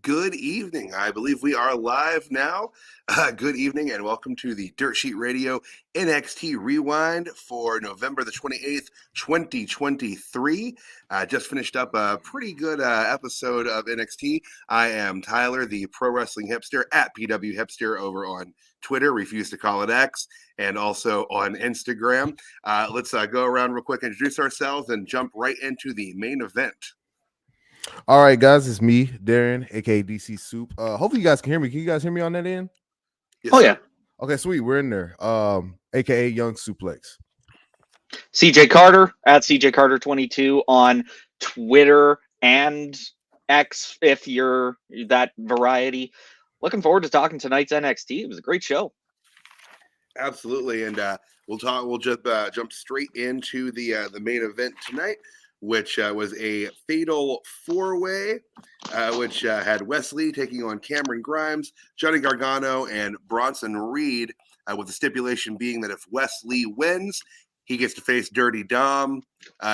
good evening. I believe we are live now. Good evening and welcome to the Dirt Sheet Radio NXT Rewind for November the 28th, 2023. Just finished up a pretty good episode of NXT. I am Tyler, the pro wrestling hipster at PW Hipster over on Twitter, refuse to call it X, and also on Instagram. Let's go around real quick, introduce ourselves, and jump right into the main event. All right, guys, it's me, Darren, aka DC Soup. Hopefully you guys can hear me. Can you guys hear me on that end? Yes, oh sir. yeah. Okay, sweet. We're in there. Aka Young Suplex. CJ Carter at CJ Carter 22 on Twitter and X if you're that variety. Looking forward to talking tonight's NXT. It was a great show. Absolutely, and we'll just jump straight into the main event tonight, which was a fatal four-way, which had Wesley taking on Cameron Grimes, Johnny Gargano, and Bronson Reed, with the stipulation being that if Wesley wins, he gets to face Dirty Dom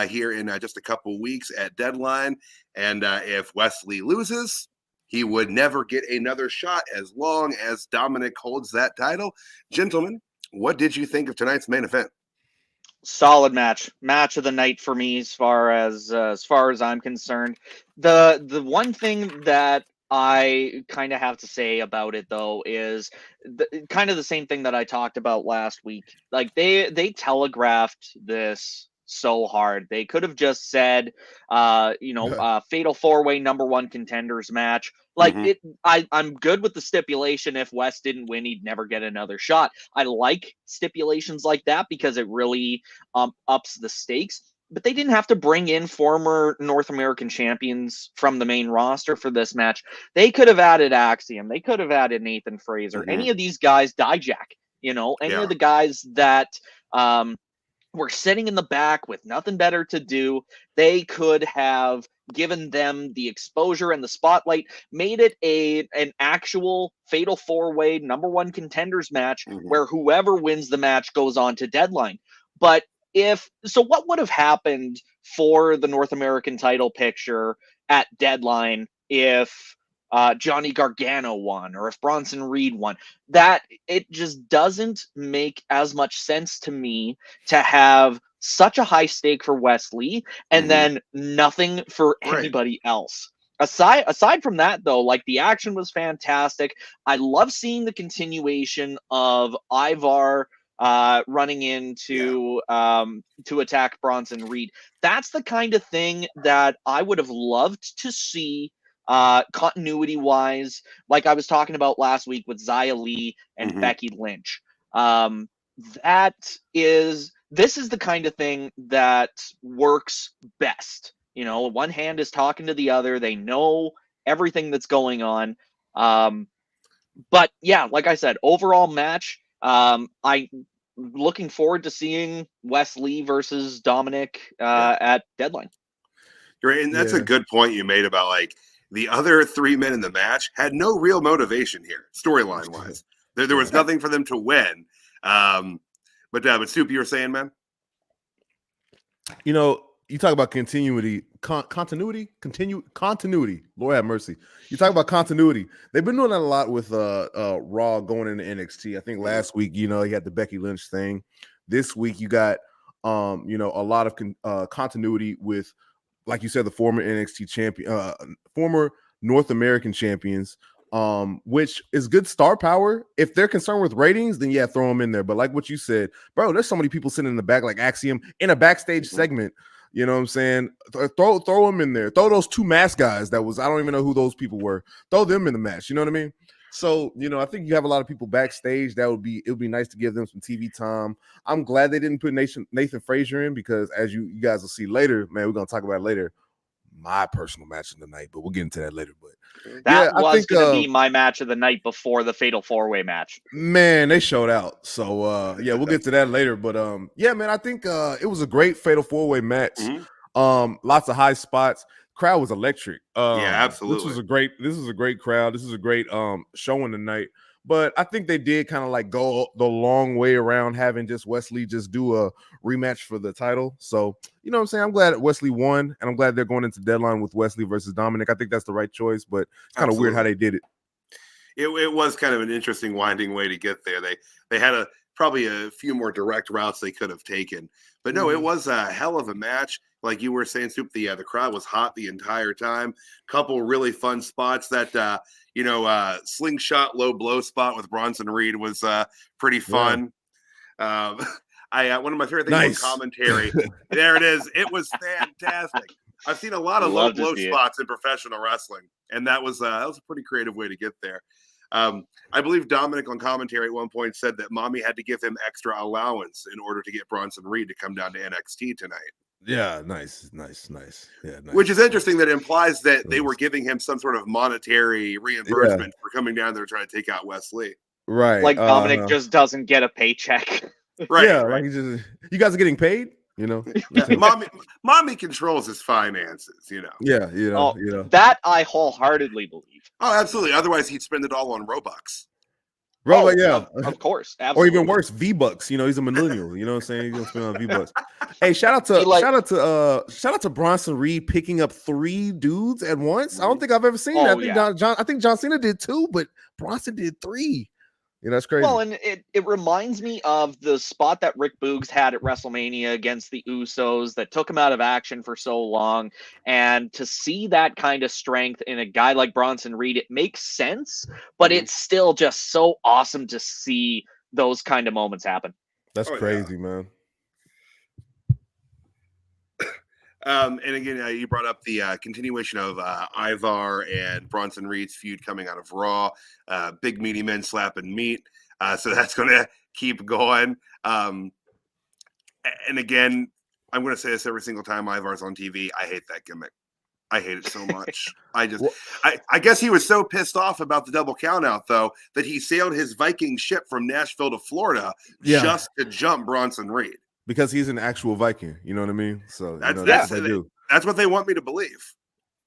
here in just a couple weeks at Deadline, and if Wesley loses, he would never get another shot as long as Dominic holds that title. Gentlemen, what did you think of tonight's main event? Solid match of the night for me as far as I'm concerned. The one thing that I kind of have to say about it though is kind of the same thing that I talked about last week. Like they telegraphed this so hard. They could have just said fatal four-way number one contenders match. Like I'm good with the stipulation. If West didn't win, he'd never get another shot. I like stipulations like that because it really ups the stakes. But they didn't have to bring in former North American champions from the main roster for this match. They could have added Axiom. They could have added Nathan Fraser. Any of these guys, Dijak, any of the guys that were sitting in the back with nothing better to do. They could have given them the exposure and the spotlight, made it an actual fatal four-way number one contenders match where whoever wins the match goes on to Deadline. But what would have happened for the North American title picture at Deadline if Johnny Gargano won or if Bronson Reed won? That it just doesn't make as much sense to me to have such a high stake for Wesley and then nothing for anybody else. Aside from that, though, like the action was fantastic. I love seeing the continuation of Ivar running in to attack Bronson Reed. That's the kind of thing that I would have loved to see continuity wise, like I was talking about last week with Xia Li and Becky Lynch. This is the kind of thing that works best. One hand is talking to the other. They know everything that's going on. But yeah, like I said, overall match, I'm looking forward to seeing Wesley versus Dominic at Deadline. Right, and that's a good point you made about like the other three men in the match had no real motivation here, storyline wise. There was nothing for them to win. But Soup, you were saying, man? You talk about continuity. Lord have mercy. You talk about continuity. They've been doing that a lot with Raw going into NXT. I think last week, you had the Becky Lynch thing. This week, you got a lot of continuity with, like you said, the former NXT champion, former North American champions, which is good star power. If they're concerned with ratings, then throw them in there. But like what you said, bro, there's so many people sitting in the back, like Axiom, in a backstage segment. You know what I'm saying? Throw them in there. Throw those two mask guys. I don't even know who those people were. Throw them in the match. You know what I mean? So, I think you have a lot of people backstage. It would be nice to give them some TV time. I'm glad they didn't put Nathan Fraser in because as you guys will see later, man, we're going to talk about it later. My personal match of the night, but we'll get into that later. But that was going to be my match of the night before the Fatal 4-Way match. Man, they showed out. So, we'll get to that later. But, man, I think it was a great Fatal 4-Way match. Lots of high spots. Crowd was electric. Absolutely. This was a great crowd. This is a great showing tonight. But I think they did kind of like go the long way around having just Wesley just do a rematch for the title. So, you know what I'm saying? I'm glad Wesley won, and I'm glad they're going into Deadline with Wesley versus Dominic. I think that's the right choice, but it's kind of weird how they did it. It was kind of an interesting winding way to get there. They had probably a few more direct routes they could have taken, but no, it was a hell of a match. Like you were saying, Soup, the crowd was hot the entire time. Couple really fun spots. That slingshot low blow spot with Bronson Reed was pretty fun. Yeah. One of my favorite things on commentary. There it is. It was fantastic. I've seen a lot of low blow spots in professional wrestling, and that was a pretty creative way to get there. I believe Dominic on commentary at one point said that Mommy had to give him extra allowance in order to get Bronson Reed to come down to NXT tonight. Yeah, nice. Yeah, nice. Which is interesting. That implies that they were giving him some sort of monetary reimbursement for coming down there trying to take out Wesley. Right. Like Dominic just doesn't get a paycheck. Right. Yeah, right. Like you guys are getting paid, you know. Mommy controls his finances, you know. Yeah, That I wholeheartedly believe. Oh, absolutely. Otherwise, he'd spend it all on Robux. Of course, absolutely. Or even worse, V-Bucks. You know, he's a millennial. You know what I'm saying? He's gonna spend on V-Bucks. Hey, shout out to Bronson Reed picking up 3 dudes at once. I don't think I've ever seen that. I think John Cena did 2, but Bronson did 3. You know, that's crazy. Well, and it reminds me of the spot that Rick Boogs had at WrestleMania against the Usos that took him out of action for so long. And to see that kind of strength in a guy like Bronson Reed, it makes sense, but it's still just so awesome to see those kind of moments happen. That's crazy, man. And again, you brought up the continuation of Ivar and Bronson Reed's feud coming out of Raw. Big meaty men slapping meat. So that's going to keep going. And again, I'm going to say this every single time Ivar's on TV. I hate that gimmick. I hate it so much. I guess he was so pissed off about the double count out, though, that he sailed his Viking ship from Nashville to Florida just to jump Bronson Reed. Because he's an actual Viking, you know what I mean? So that's what they do. That's what they want me to believe.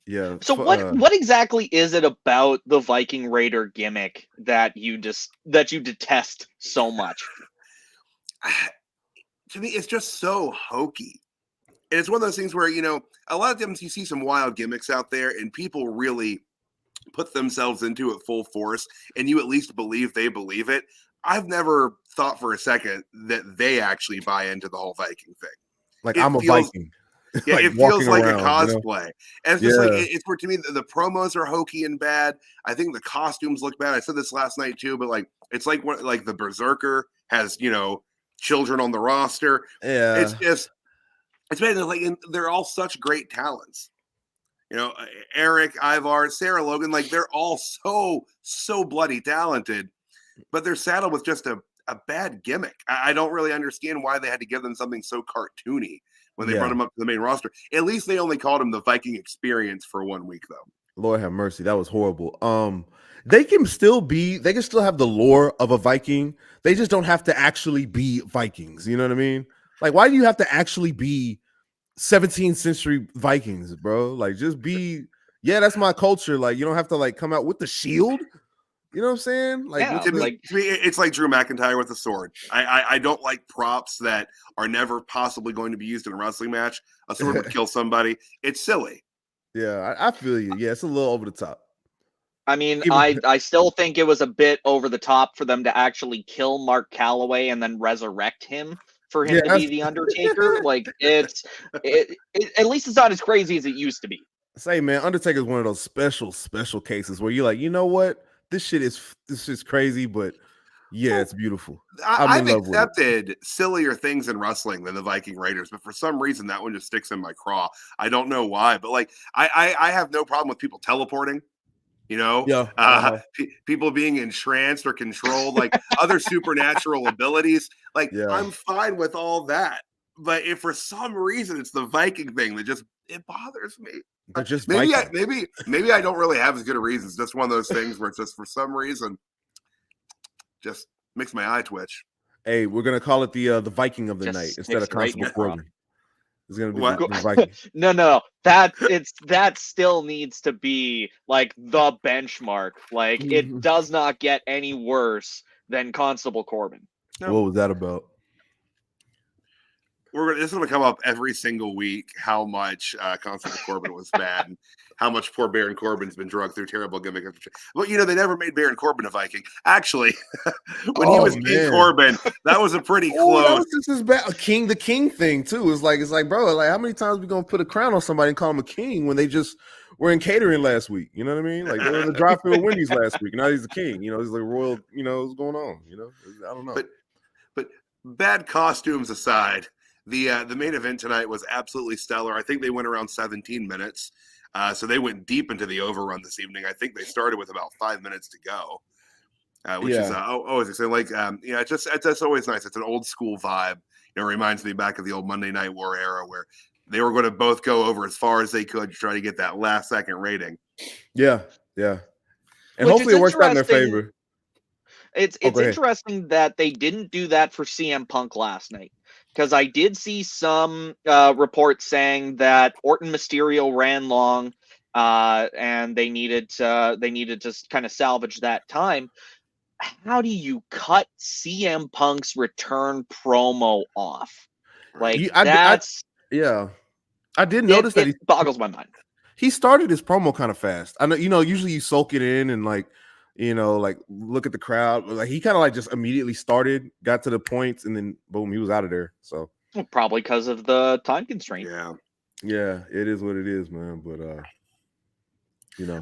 Yeah. So what exactly is it about the Viking Raider gimmick that you detest so much? To me, it's just so hokey. And it's one of those things where, a lot of times you see some wild gimmicks out there and people really put themselves into it full force and you at least believe they believe it. I've never thought for a second that they actually buy into the whole Viking thing. Like, I'm a Viking. Yeah, like it feels like around, a cosplay. And it's just like, it's where, to me, the promos are hokey and bad. I think the costumes look bad. I said this last night too, but it's like the Berserker has, children on the roster. Yeah. It's bad. Like, and they're all such great talents. Eric, Ivar, Sarah Logan, like they're all so bloody talented. But they're saddled with just a bad gimmick. I don't really understand why they had to give them something so cartoony when they brought him up to the main roster. At least they only called him the Viking Experience for 1 week, though. Lord have mercy. That was horrible. They can still have the lore of a Viking. They just don't have to actually be Vikings. You know what I mean? Like, why do you have to actually be 17th century Vikings, bro? Like, just be, that's my culture. Like, you don't have to like come out with the shield. You know what I'm saying? Like, to me, it's like Drew McIntyre with a sword. I don't like props that are never possibly going to be used in a wrestling match. A sword would kill somebody. It's silly. Yeah, I feel you. Yeah, it's a little over the top. I mean, I still think it was a bit over the top for them to actually kill Mark Calloway and then resurrect him for him to be the Undertaker. Like, at least it's not as crazy as it used to be. Say, man, Undertaker is one of those special cases where you're like, you know what? This is crazy, but it's beautiful. I've accepted sillier things in wrestling than the Viking Raiders, but for some reason that one just sticks in my craw. I don't know why, but like I have no problem with people teleporting. People being entranced or controlled, like other supernatural abilities. Like I'm fine with all that, but if for some reason it's the Viking thing that it bothers me. They're just maybe I don't really have as good a reasons. Just one of those things where it's just for some reason just makes my eye twitch. Hey, we're gonna call it the Viking of the night instead of Constable Corbin. It's gonna be What? the Vikings. No. That still needs to be like the benchmark. Like it does not get any worse than Constable Corbin. No. What was that about? This is going to come up every single week. How much Constable Corbin was bad, and how much poor Baron Corbin's been drugged through terrible gimmick. Well, they never made Baron Corbin a Viking. Actually, when he was King Corbin, that was a pretty close. That was just as bad. The king thing too. It's like, bro, like how many times we gonna put a crown on somebody and call him a king when they just were in catering last week? You know what I mean? Like they were in the drive-thru at Wendy's last week. Now he's the king. He's like royal. What's going on? I don't know. But bad costumes aside. The main event tonight was absolutely stellar. I think they went around 17 minutes. So they went deep into the overrun this evening. I think they started with about 5 minutes to go, which is always exciting. Like, it's just always nice. It's an old school vibe. It reminds me back of the old Monday Night War era where they were going to both go over as far as they could to try to get that last second rating. Yeah. And hopefully it works out in their favor. It's interesting that they didn't do that for CM Punk last night. Because I did see some reports saying that Orton Mysterio ran long, and they needed to kind of salvage that time. How do you cut CM Punk's return promo off? Like I did notice that it boggles my mind. He started his promo kind of fast. I know, usually you soak it in and like look at the crowd. Like he kind of like just immediately started, got to the points, and then boom, he was out of there. So probably because of the time constraint. Yeah, it is what it is, man. But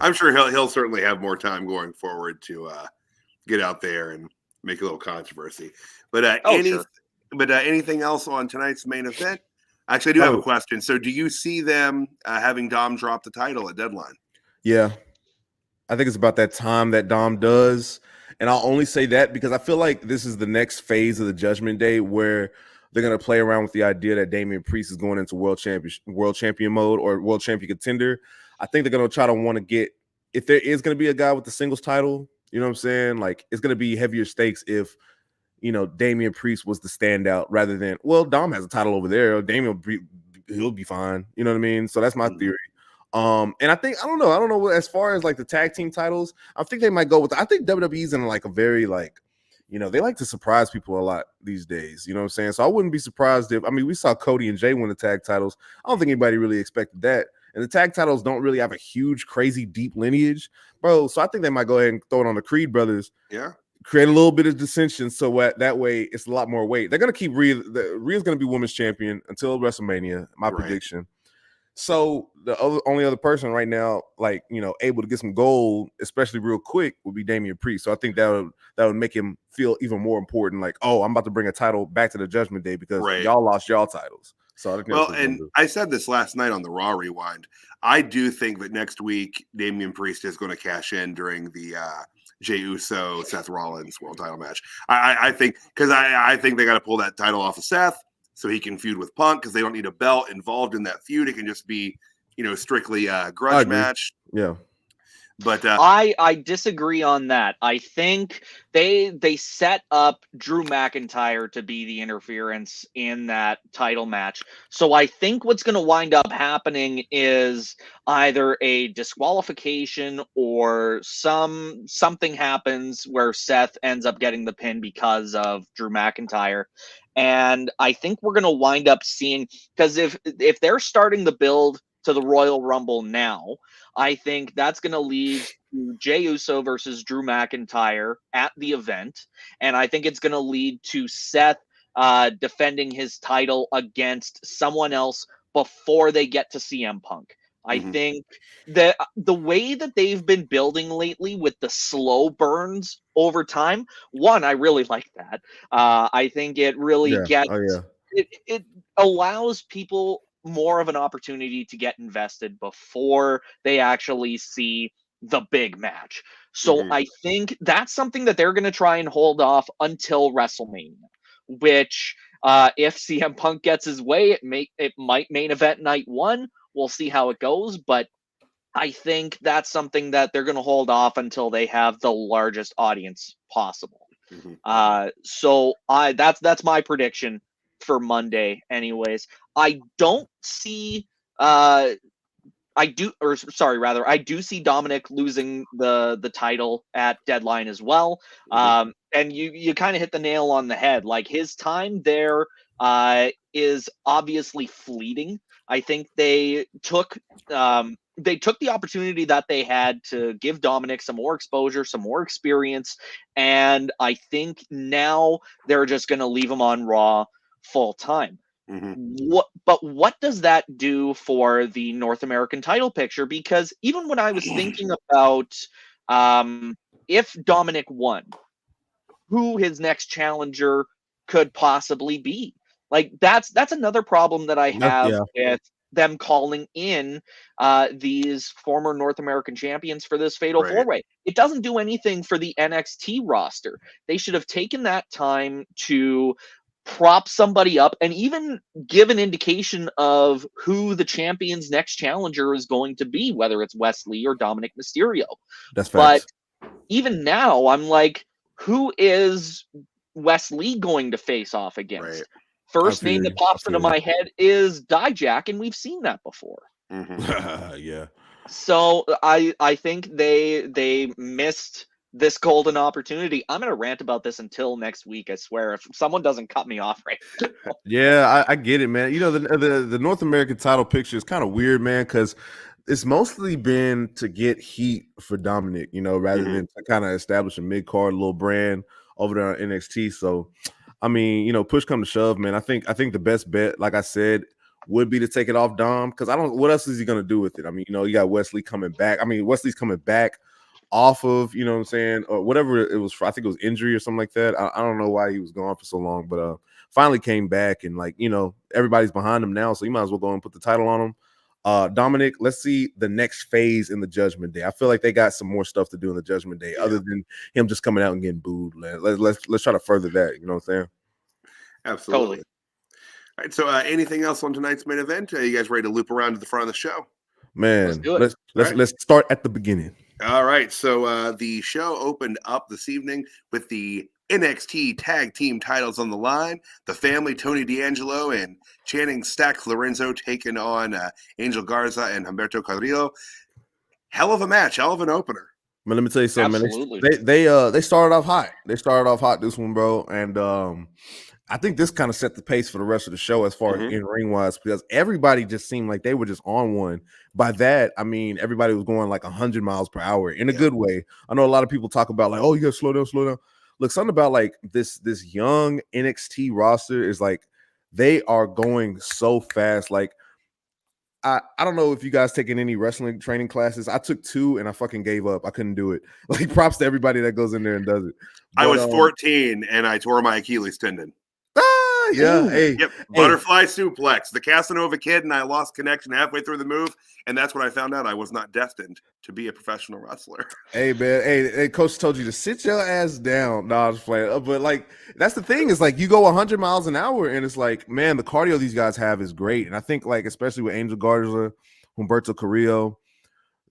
I'm sure he'll certainly have more time going forward to get out there and make a little controversy. But anything else on tonight's main event? Actually, I do have a question. So, do you see them having Dom drop the title at Deadline? Yeah. I think it's about that time that Dom does. And I'll only say that because I feel like this is the next phase of the Judgment Day where they're going to play around with the idea that Damian Priest is going into world champion mode or world champion contender. I think they're going to try to want to get, if there is going to be a guy with the singles title, you know what I'm saying? Like it's going to be heavier stakes if, Damian Priest was the standout rather than, Dom has a title over there. Damian, he'll be fine. You know what I mean? So that's my theory. And I don't know as far as like the tag team titles, I think they might go with, I think WWE's in like a very like, they like to surprise people a lot these days, you know what I'm saying? So I wouldn't be surprised we saw Cody and Jay win the tag titles. I don't think anybody really expected that. And the tag titles don't really have a huge, crazy, deep lineage, bro. So I think they might go ahead and throw it on the Creed brothers. Yeah. Create a little bit of dissension so that way it's a lot more weight. They're going to keep Rhea's going to be women's champion until WrestleMania, my prediction. So the only other person right now, like, able to get some gold, especially real quick, would be Damian Priest. So I think that would make him feel even more important. Like, oh, I'm about to bring a title back to the Judgment Day because y'all lost y'all titles. So I said this last night on the Raw Rewind. I do think that next week Damian Priest is going to cash in during the Jey Uso Seth Rollins world title match. I think because I think they got to pull that title off of Seth. So he can feud with Punk because they don't need a belt involved in that feud. It can just be, strictly a grudge match. Yeah. But I disagree on that. I think they set up Drew McIntyre to be the interference in that title match. So I think what's going to wind up happening is either a disqualification or something happens where Seth ends up getting the pin because of Drew McIntyre. And I think we're going to wind up seeing, because if they're starting the build to the Royal Rumble now, I think that's going to lead to Jey Uso versus Drew McIntyre at the event. And I think it's going to lead to Seth defending his title against someone else before they get to CM Punk. I think that the way that they've been building lately with the slow burns over time, I really like that. I think it really it allows people more of an opportunity to get invested before they actually see the big match. So I think that's something that they're going to try and hold off until WrestleMania, which if CM Punk gets his way, it might main event night one. We'll see how it goes, but I think that's something that they're going to hold off until they have the largest audience possible. So that's my prediction for Monday anyways. I don't see I do see Dominic losing the title at Deadline as well. And you kind of hit the nail on the head. Like, his time there is obviously fleeting. I think they took the opportunity that they had to give Dominic some more exposure, some more experience, and I think now they're just going to leave him on Raw full time. What does that do for the North American title picture? Because even when I was thinking about if Dominic won, who his next challenger could possibly be, like that's another problem that I have with them calling in these former North American champions for this Fatal 4-Way. It doesn't do anything for the NXT roster. They should have taken that time to prop somebody up and even give an indication of who the champion's next challenger is going to be, whether it's Wesley or Dominic Mysterio. That's facts. But even now, I'm like, who is Wesley going to face off against? First name that pops into my head is Dijak, and we've seen that before. Yeah. So I think they missed this golden opportunity. I'm going to rant about this until next week, I swear, if someone doesn't cut me off right now. Yeah, I get it, man. You know, the North American title picture is kind of weird, man, because it's mostly been to get heat for Dominic, you know, rather than to kind of establish a mid-card little brand over there on NXT. So, I mean, you know, push come to shove, man. I think the best bet, like I said, would be to take it off Dom, because what else is he going to do with it? I mean, you know, you got Wesley coming back. I mean, Wesley's coming back off of, you know what I'm saying, or whatever it was for. I think it was injury or something like that. I don't know why he was gone for so long, but finally came back, and like, you know, everybody's behind him now, so you might as well go and put the title on him. Dominic, let's see the next phase in the Judgment Day. I feel like they got some more stuff to do in the Judgment Day other than him just coming out and getting booed. Let's try to further that, you know what I'm saying? Absolutely. Totally. All right, so anything else on tonight's main event? You guys ready to loop around to the front of the show? Man, let's start at the beginning. All right, so the show opened up this evening with the NXT tag team titles on the line. The family, Tony D'Angelo and Channing Stack Lorenzo, taking on Angel Garza and Humberto Carrillo. Hell of a match, hell of an opener. But let me tell you something, Absolutely. man. They started off hot. They started off hot this one, bro, and I think this kind of set the pace for the rest of the show as far as in ring wise, because everybody just seemed like they were just on one. By that, I mean everybody was going like 100 miles per hour in a good way. I know a lot of people talk about like, oh, you gotta slow down. Look, something about like this young NXT roster is like they are going so fast. Like I don't know if you guys taking any wrestling training classes. I took 2 and I fucking gave up. I couldn't do it. Like, props to everybody that goes in there and does it. But, I was 14 and I tore my Achilles tendon. Yeah. Ooh. Hey. Yep. Butterfly suplex. The Casanova kid and I lost connection halfway through the move, and that's when I found out I was not destined to be a professional wrestler. Hey, man. Hey, coach told you to sit your ass down. No, I was playing. But like, that's the thing is like you go 100 miles an hour, and it's like, man, the cardio these guys have is great. And I think like especially with Angel Garza, Humberto Carrillo,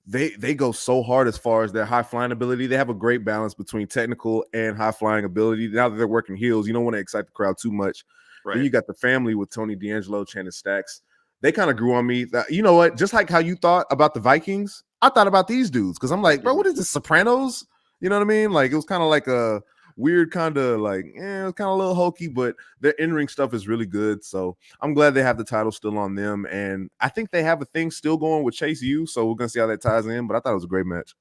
they go so hard as far as their high flying ability. They have a great balance between technical and high flying ability. Now that they're working heels, you don't want to excite the crowd too much. Right. Then you got the family with Tony D'Angelo, Channing Stacks. They kind of grew on me. You know what? Just like how you thought about the Vikings, I thought about these dudes because I'm like, bro, what is this, Sopranos? You know what I mean? Like it was kind of like a weird kind of like, it was kind of a little hokey, but their in-ring stuff is really good. So I'm glad they have the title still on them. And I think they have a thing still going with Chase U. So we're going to see how that ties in. But I thought it was a great match.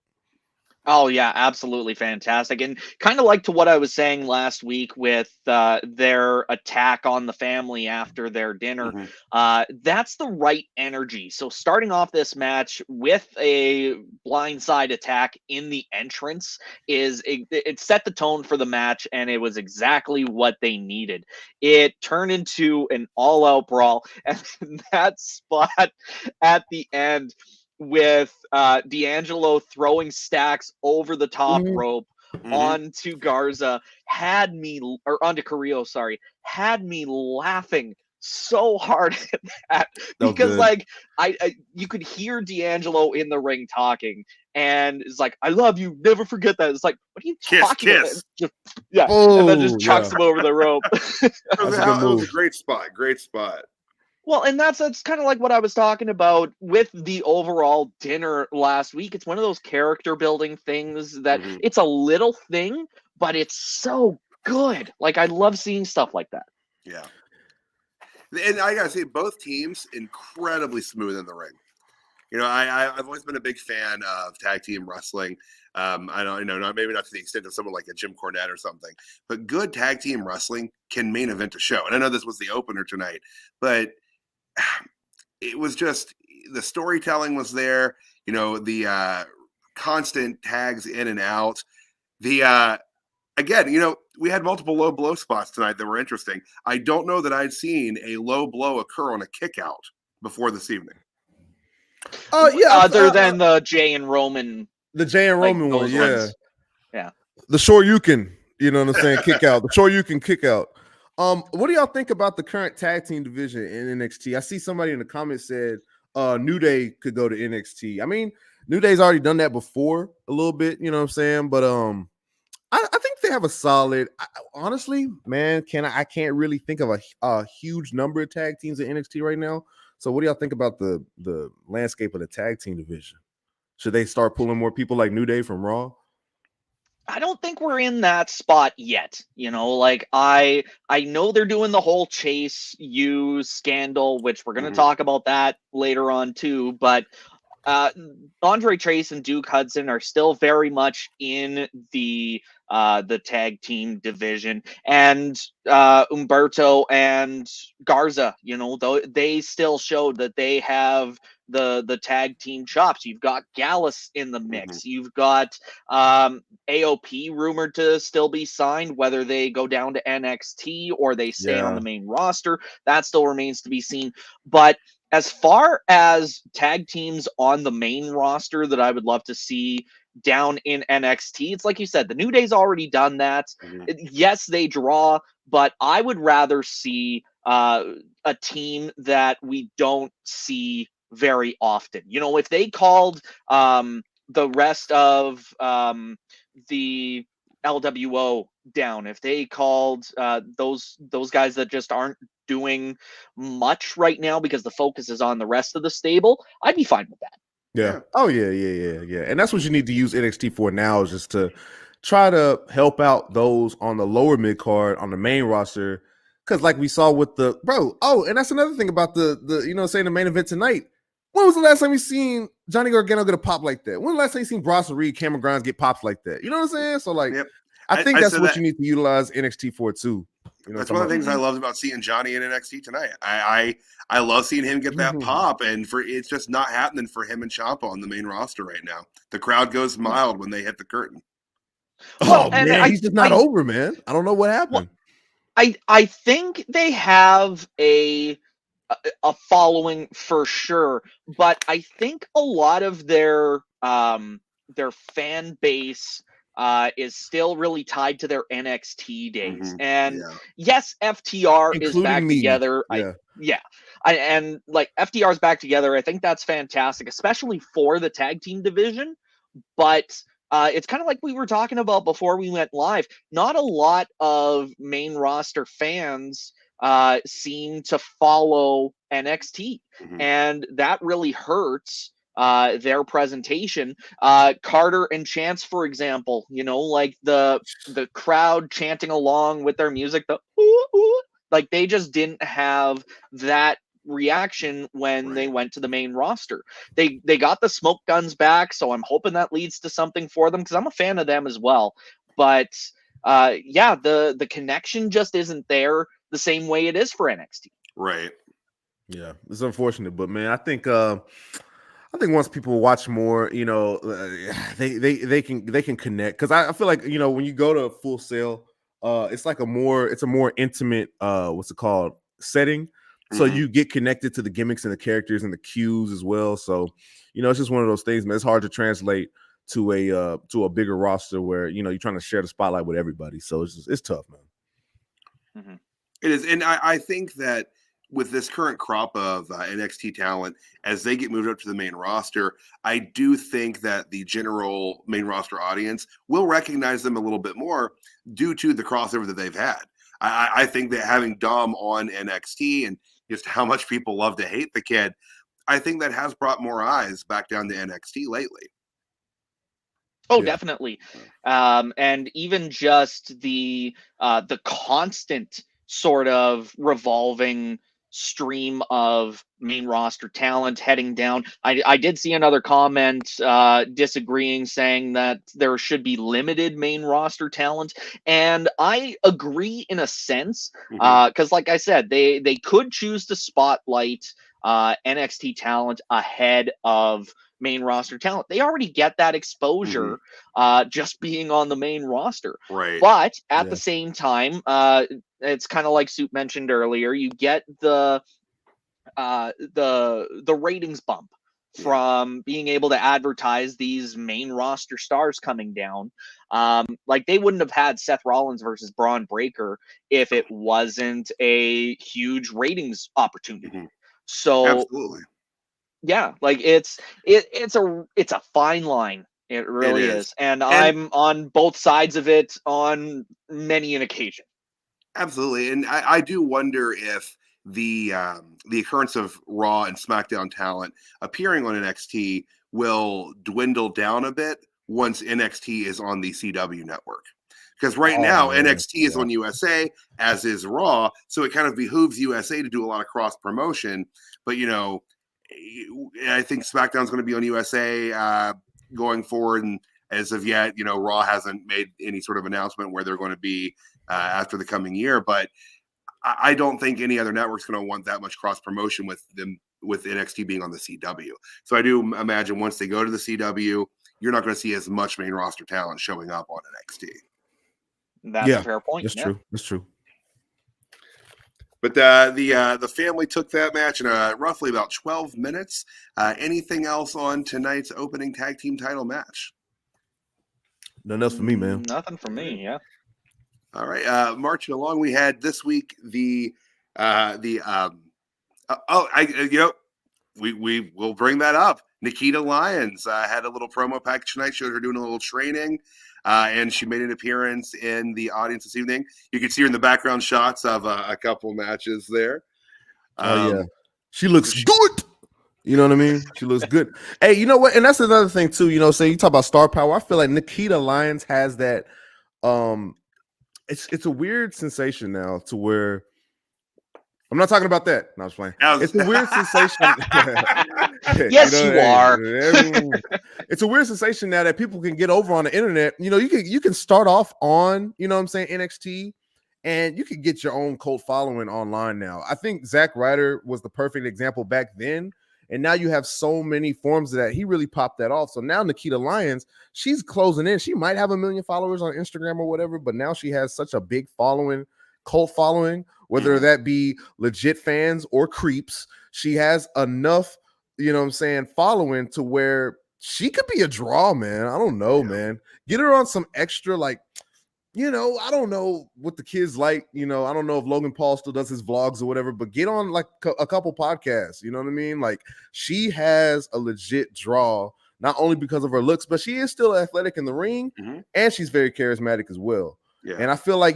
Oh, yeah, absolutely fantastic. And kind of like to what I was saying last week with their attack on the family after their dinner, that's the right energy. So starting off this match with a blindside attack in the entrance it set the tone for the match, and it was exactly what they needed. It turned into an all-out brawl, and that spot at the end with D'Angelo throwing Stacks over the top rope onto Garza onto Carrillo, had me laughing so hard at that because like I you could hear D'Angelo in the ring talking and it's like, I love you, never forget that. It's like, what are you talking about? Just, and then just chucks him over the rope. That was a great spot. Well, and that's kind of like what I was talking about with the overall dinner last week. It's one of those character building things that Mhm. it's a little thing, but it's so good. Like I love seeing stuff like that. Yeah. And I gotta say, both teams incredibly smooth in the ring. I've always been a big fan of tag team wrestling. I don't, not maybe not to the extent of someone like a Jim Cornette or something, but good tag team wrestling can main event a show. And I know this was the opener tonight, but it was just the storytelling was there. The constant tags in and out. The again, we had multiple low blow spots tonight that were interesting. I don't know that I'd seen a low blow occur on a kick out before this evening. Yeah, Other than the Jay and Roman, the Jay and like Roman one, those yeah. ones. Yeah. The Shoryuken, you know what I'm saying? Kick out. The Shoryuken kick out. What do y'all think about the current tag team division in NXT? I see somebody in the comments said New Day could go to NXT. I mean, New Day's already done that before a little bit, you know what I'm saying? But I think they have a solid. Honestly, man, I can't really think of a huge number of tag teams in NXT right now. So, what do y'all think about the landscape of the tag team division? Should they start pulling more people like New Day from Raw? I don't think we're in that spot yet. Like I know they're doing the whole Chase U scandal, which we're going to Mhm. talk about that later on too, but Andre Chase and Duke Hudson are still very much in the tag team division, and Umberto and Garza, though they still showed that they have the tag team chops. You've got Gallus in the mix. Mhm. You've got AOP rumored to still be signed, whether they go down to NXT or they stay on Yeah. the main roster. That still remains to be seen. But as far as tag teams on the main roster that I would love to see down in NXT, it's like you said, the New Day's already done that. Mhm. Yes, they draw, but I would rather see a team that we don't see very often. If they called the rest of the LWO down, if they called those guys that just aren't doing much right now because the focus is on the rest of the stable, I'd be fine with that. Yeah. Yeah. Oh, yeah. And that's what you need to use NXT for now, is just to try to help out those on the lower mid card on the main roster. Because like we saw with the and that's another thing about the the main event tonight. When was the last time you seen Johnny Gargano get a pop like that? When was the last time you seen Bronson Reed, Cameron Grimes get pops like that? You know what I'm saying? So like, Yep. I think I that's said what that. you need to utilize NXT for too. That's one of the things I loved about seeing Johnny in NXT tonight. I love seeing him get that pop, and it's just not happening for him and Ciampa on the main roster right now. The crowd goes mild when they hit the curtain. Oh man, he's just not over, man. I don't know what happened. I think they have a following for sure, but I think a lot of their fan base is still really tied to their NXT days. Mhm. And Yeah. yes, FTR is Including back me. together. Yeah. And like FTR is back together. I think that's fantastic, especially for the tag team division. But it's kind of like we were talking about before we went live. Not a lot of main roster fans seem to follow NXT, Mhm. and that really hurts their presentation. Carter and Chance, for example, like the crowd chanting along with their music, the ooh, ooh, like they just didn't have that reaction when they went to the main roster. They got the smoke guns back, so I'm hoping that leads to something for them because I'm a fan of them as well. But yeah, the connection just isn't there the same way it is for NXT. Right. Yeah, it's unfortunate, but man, I think once people watch more, they can connect, because I feel like when you go to Full Sail, it's like a more intimate what's it called, setting, so Mhm. you get connected to the gimmicks and the characters and the cues as well. So it's just one of those things, man. It's hard to translate to a bigger roster where you're trying to share the spotlight with everybody. So it's tough, man. Mm-hmm. It is, and I think that with this current crop of NXT talent, as they get moved up to the main roster, I do think that the general main roster audience will recognize them a little bit more due to the crossover that they've had. I think that having Dom on NXT and just how much people love to hate the kid, I think that has brought more eyes back down to NXT lately. Oh, Yeah. definitely. And even just the constant sort of revolving stream of main roster talent heading down. I did see another comment disagreeing, saying that there should be limited main roster talent, and I agree in a sense, because like I said, they could choose to spotlight NXT talent ahead of main roster talent. They already get that exposure just being on the main roster. Right. But at the same time, it's kind of like Soup mentioned earlier, you get the ratings bump from being able to advertise these main roster stars coming down. Like they wouldn't have had Seth Rollins versus Braun Breaker if it wasn't a huge ratings opportunity. So absolutely. Yeah, like it's a fine line. It really is. And I'm on both sides of it on many an occasion. Absolutely. And I do wonder if the occurrence of Raw and SmackDown talent appearing on NXT will dwindle down a bit once NXT is on the CW network. Because right now NXT is on USA, as is Raw, so it kind of behooves USA to do a lot of cross promotion. But I think SmackDown's going to be on USA going forward, and as of yet, Raw hasn't made any sort of announcement where they're going to be after the coming year. But I don't think any other network's going to want that much cross promotion with NXT being on the CW. So I do imagine once they go to the CW, you're not going to see as much main roster talent showing up on NXT. That's a fair point. That's true. That's true. But the family took that match in roughly about 12 minutes. Anything else on tonight's opening tag team title match? Nothing else for me, man. Nothing for me. Yeah. All right. Marching along, we had this week we will bring that up. Nikita Lyons had a little promo package tonight. Showed her doing a little training. And she made an appearance in the audience this evening. You can see her in the background shots of a couple matches there. She looks good. You know what I mean? She looks good. Hey, you know what? And that's another thing too. So you talk about star power. I feel like Nikita Lyons has that. It's a weird sensation now to where I'm not talking about that. No, I was playing. It's a weird sensation. Yes, you are. It's a weird sensation now that people can get over on the internet. You can start off on, NXT, and you can get your own cult following online now. I think Zack Ryder was the perfect example back then. And now you have so many forms of that. He really popped that off. So now Nikita Lyons, she's closing in. She might have 1 million followers on Instagram or whatever, but now she has such a big following, cult following, whether that be legit fans or creeps. She has enough, following to where she could be a draw, man. I don't know, man. Get her on some extra, I don't know what the kids like. I don't know if Logan Paul still does his vlogs or whatever, but get on like a couple podcasts. You know what I mean? Like she has a legit draw, not only because of her looks, but she is still athletic in the ring, and she's very charismatic as well. Yeah. And I feel like,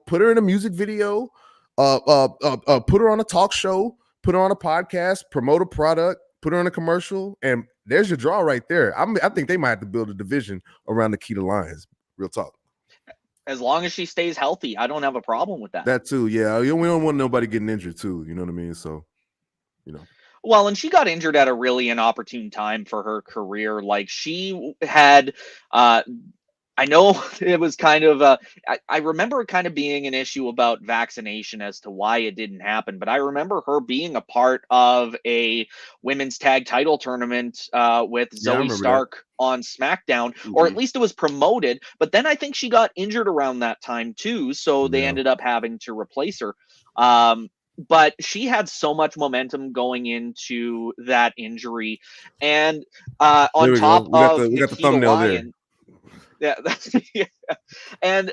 put her in a music video, put her on a talk show, put her on a podcast, promote a product, put her on a commercial, and there's your draw right there. I think they might have to build a division around Nikita Lyons. Real talk. As long as she stays healthy, I don't have a problem with that. That too, yeah. We don't want nobody getting injured too. You know what I mean? So, Well, and she got injured at a really inopportune time for her career. Like she had, I know it was kind of, I remember it kind of being an issue about vaccination as to why it didn't happen. But I remember her being a part of a women's tag title tournament with Zoe Stark on SmackDown, or at least it was promoted. But then I think she got injured around that time too. So they ended up having to replace her. But she had so much momentum going into that injury. And on top of we got the thumbnail there. Yeah, and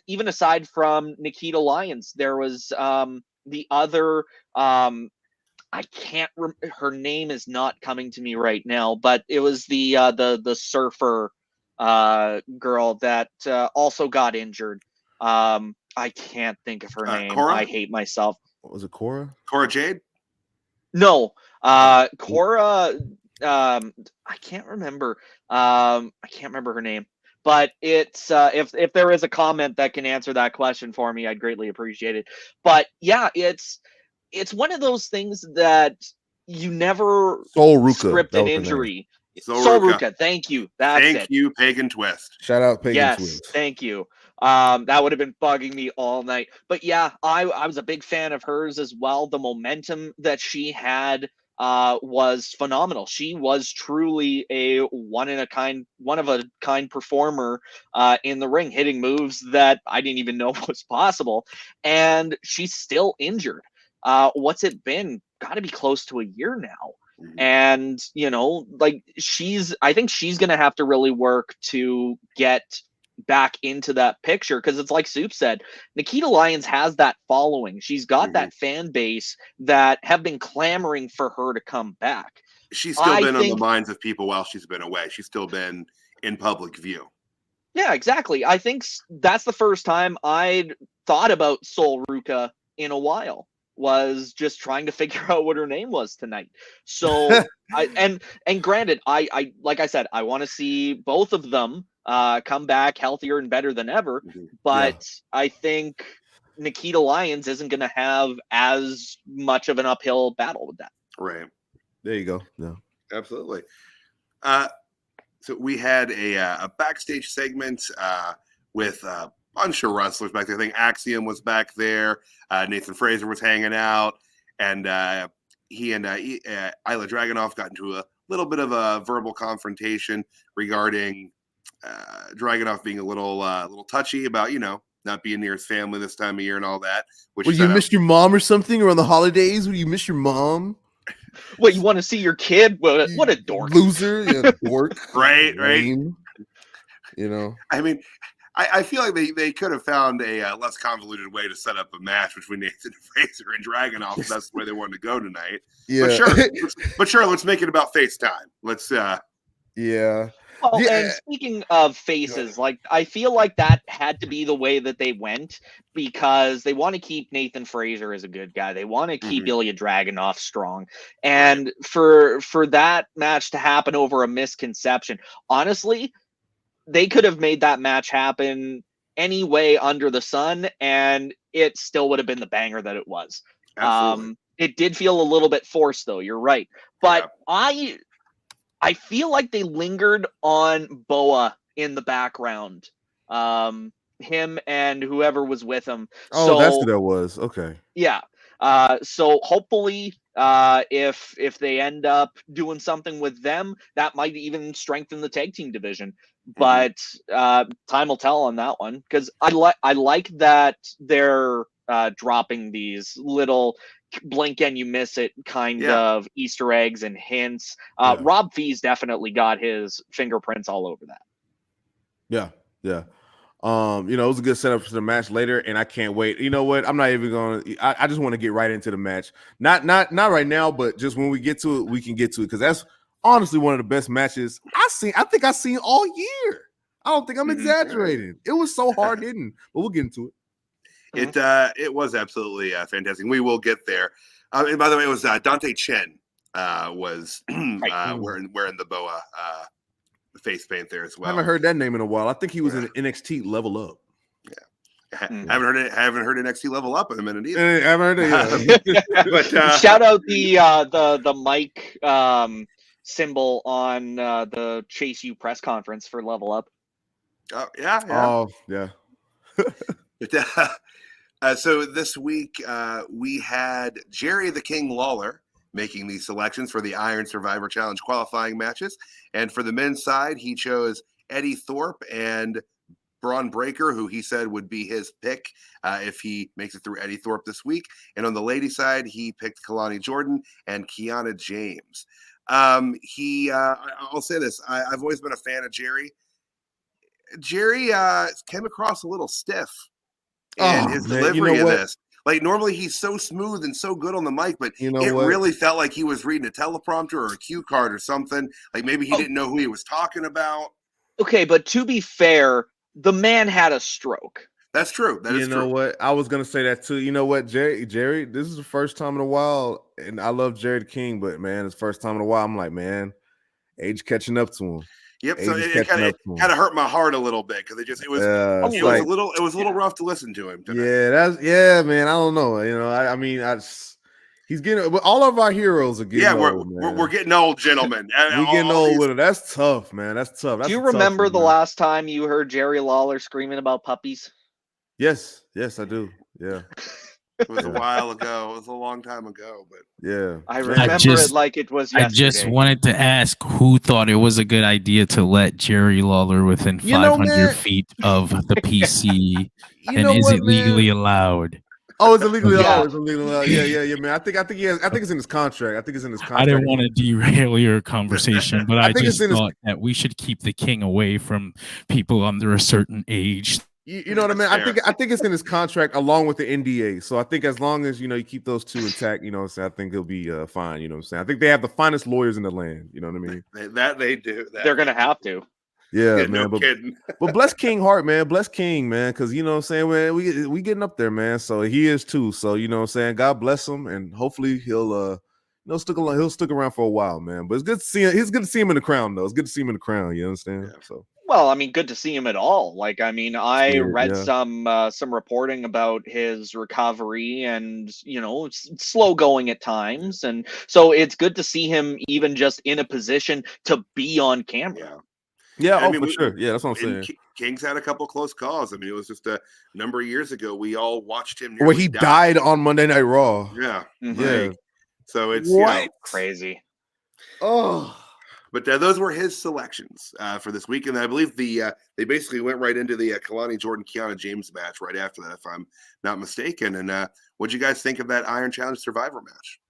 even aside from Nikita Lyons, there was the other. I can't. Her name is not coming to me right now, but it was the surfer girl that also got injured. I can't think of her name. Cora? I hate myself. Was it Cora? Cora Jade? No, Cora. I can't remember. I can't remember her name. But it's if there is a comment that can answer that question for me, I'd greatly appreciate it. But yeah, it's one of those things that you never Sol Ruka. script That an was her name. injury. Sol Sol Ruka. Ruka, thank you. That's Thank it. you, Pagan Twist. Shout out Pagan Yes, Twist. thank you. That would have been bugging me all night. But yeah, I was a big fan of hers as well. The momentum that she had was phenomenal. She was truly a one of a kind performer in the ring, hitting moves that I didn't even know was possible. And she's still injured. What's it been? Got to be close to a year now. And like I think she's gonna have to really work to get back into that picture, because it's like Soup said, Nikita Lyons has that following. She's got that fan base that have been clamoring for her to come back. She's still been on the minds of people while she's been away. She's still been in public view. Yeah, exactly. I think that's the first time I'd thought about Sol Ruka in a while. Was just trying to figure out what her name was tonight. So and granted, I like I said, I want to see both of them come back healthier and better than ever. But I think Nikita Lyons isn't going to have as much of an uphill battle with that. Right. There you go. Yeah, absolutely. So we had a backstage segment with bunch of wrestlers back there. I think Axiom was back there. Nathan Fraser was hanging out, and he and Ilya Dragunov got into a little bit of a verbal confrontation regarding Dragunov being a little touchy about not being near his family this time of year and all that. Which you missed your mom or something, or on the holidays? Will you miss your mom? What, you want to see your kid? What a dork, loser, dork, right. I mean. I feel like they could have found a less convoluted way to set up a match between Nathan Fraser and Dragunov if that's the way they wanted to go tonight. Yeah. But sure, let's make it about FaceTime. Let's Yeah. Well, and speaking of faces, like I feel like that had to be the way that they went, because they want to keep Nathan Fraser as a good guy. They want to keep Ilya Dragunov strong. And for that match to happen over a misconception, honestly, they could have made that match happen any way under the sun, and it still would have been the banger that it was. Absolutely. It did feel a little bit forced, though. You're right. But I feel like they lingered on Boa in the background. Him and whoever was with him. Oh, so, that's what that was. Okay. Yeah. So hopefully, if they end up doing something with them, that might even strengthen the tag team division. But time will tell on that one, because I like that they're dropping these little blink and you miss it kind of Easter eggs and hints. Rob Fee's definitely got his fingerprints all over that. Yeah. It was a good setup for the match later, and I can't wait. You know what? I'm not even going to. I just want to get right into the match. Not right now, but just when we get to it, we can get to it, because that's honestly one of the best matches I think I've seen all year. I don't think I'm exaggerating. It was so hard hitting, but we'll get into it. It was absolutely fantastic. We will get there. And by the way, it was Dante Chen was wearing the Boa face paint there as well. I haven't heard that name in a while. I think he was in NXT Level Up. Yeah, haven't heard NXT Level Up in a minute either. I haven't heard it. But shout out the mic symbol on the Chase U press conference for Level Up. Oh yeah. Oh yeah. So this week we had Jerry the King Lawler making these selections for the Iron Survivor Challenge qualifying matches. And for the men's side, he chose Eddie Thorpe and Braun Breaker, who he said would be his pick if he makes it through Eddie Thorpe this week. And on the ladies' side, he picked Kalani Jordan and Kiana James. I'll say this. I've always been a fan of Jerry. Jerry came across a little stiff in his delivery of this. Like, normally he's so smooth and so good on the mic, but it really felt like he was reading a teleprompter or a cue card or something. Like maybe he didn't know who he was talking about. Okay, but to be fair, the man had a stroke. That's true. That is You know true. what? I was gonna say that too. You know what, Jerry, this is the first time in a while, and I love Jerry the King, but man, it's the first time in a while. I'm like, man, age catching up to him. Yep. So Age is it catching kind of up to him. hurt my heart a little bit because It's it was like, a little rough to listen to him tonight. man. I don't know. You know, I mean, he's getting, but all of our heroes are getting old, man. We're getting old, gentlemen. We getting old with it. That's tough, man. That's tough. That's Do you a tough remember one, the man. last time you heard Jerry Lawler screaming about puppies? Yes, I do. Yeah. It was a while ago. It was a long time ago, but Yeah. I remember it like it was yesterday. I just wanted to ask who thought it was a good idea to let Jerry Lawler within 500 feet of the PC, and is it legally allowed? Oh, it's illegally Yeah. allowed. It's illegally allowed. Yeah, man. I think it's in his contract. I think it's in his contract. I didn't want to derail your conversation, but I think just it's in thought that we should keep the king away from people under a certain age. You know what I mean? I think it's in his contract along with the NDA. So I think as long as you keep those two intact, you know what I'm saying, I think he'll be fine. You know what I'm saying? I think they have the finest lawyers in the land. You know what I mean? They do. They're gonna have to. Yeah, Yeah, man. no kidding. But bless King Hart, man. Bless King, man. Because you know what I'm saying, man, we getting up there, man. So he is too. So you know what I'm saying, God bless him, and hopefully he'll stick around for a while, man. But it's good to see him. It's good to see him in the crown, though. It's good to see him in the crown. You understand? Yeah. So. Well, I mean, good to see him at all. Like, I mean, I read yeah. some reporting about his recovery, and it's slow going at times, and so it's good to see him even just in a position to be on camera. Yeah, for sure. Yeah, that's what I'm saying. King's had a couple close calls. I mean, it was just a number of years ago. We all watched him. Where he died on Monday Night Raw. Yeah, yeah. So it's crazy. Oh. But those were his selections for this week, and I believe they basically went right into the Kalani Jordan Kiana James match right after that, if I'm not mistaken. And what'd you guys think of that Iron Challenge Survivor match?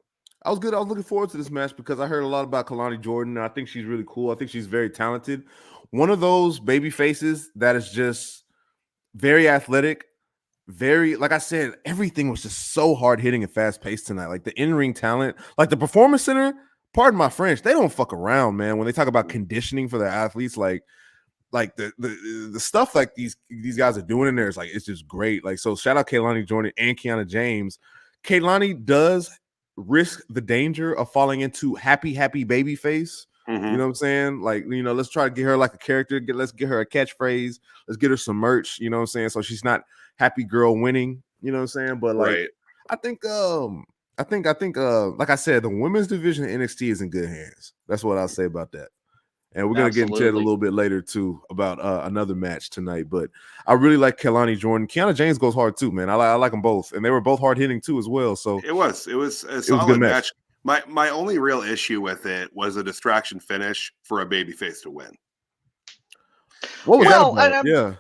I was good. I was looking forward to this match because I heard a lot about Kalani Jordan, and I think she's really cool. I think she's very talented. One of those baby faces that is just very athletic, very, like I said, everything was just so hard hitting and fast paced tonight. Like the in-ring talent, like the Performance Center. Pardon my French, they don't fuck around, man. When they talk about conditioning for their athletes, like the stuff like these guys are doing in there is like, it's just great. Like, so shout out Kalani Jordan and Kiana James. Kalani does risk the danger of falling into happy baby face. Mm-hmm. You know what I'm saying? Like, let's try to get her like a character. Let's get her a catchphrase. Let's get her some merch. You know what I'm saying? So she's not happy girl winning. You know what I'm saying? But like, I think like I said, the women's division of NXT is in good hands. That's what I'll say about that. And we're gonna get into it a little bit later too about another match tonight. But I really like Kalani Jordan. Kiana James goes hard too, man. I like them both, and they were both hard hitting too as well. So it was a solid match. My only real issue with it was a distraction finish for a babyface to win. What was that about? Yeah.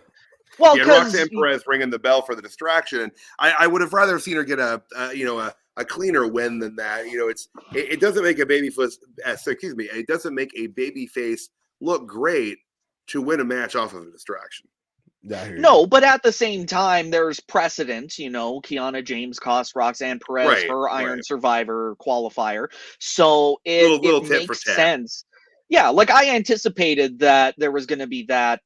Well, Roxanne Perez ringing the bell for the distraction, and I would have rather seen her get a cleaner win than that. It doesn't make a babyface. It doesn't make a babyface look great to win a match off of a distraction. No, but at the same time, there's precedent. Kiana James cost Roxanne Perez her Iron Survivor qualifier, so it makes sense. Yeah, like I anticipated that there was going to be that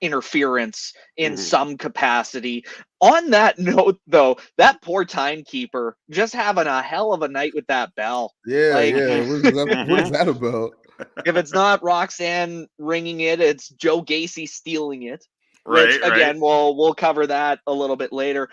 interference in some capacity. On that note, though, that poor timekeeper just having a hell of a night with that bell. Yeah. What is that about? If it's not Roxanne ringing it, it's Joe Gacy stealing it. Which again, we'll cover that a little bit later.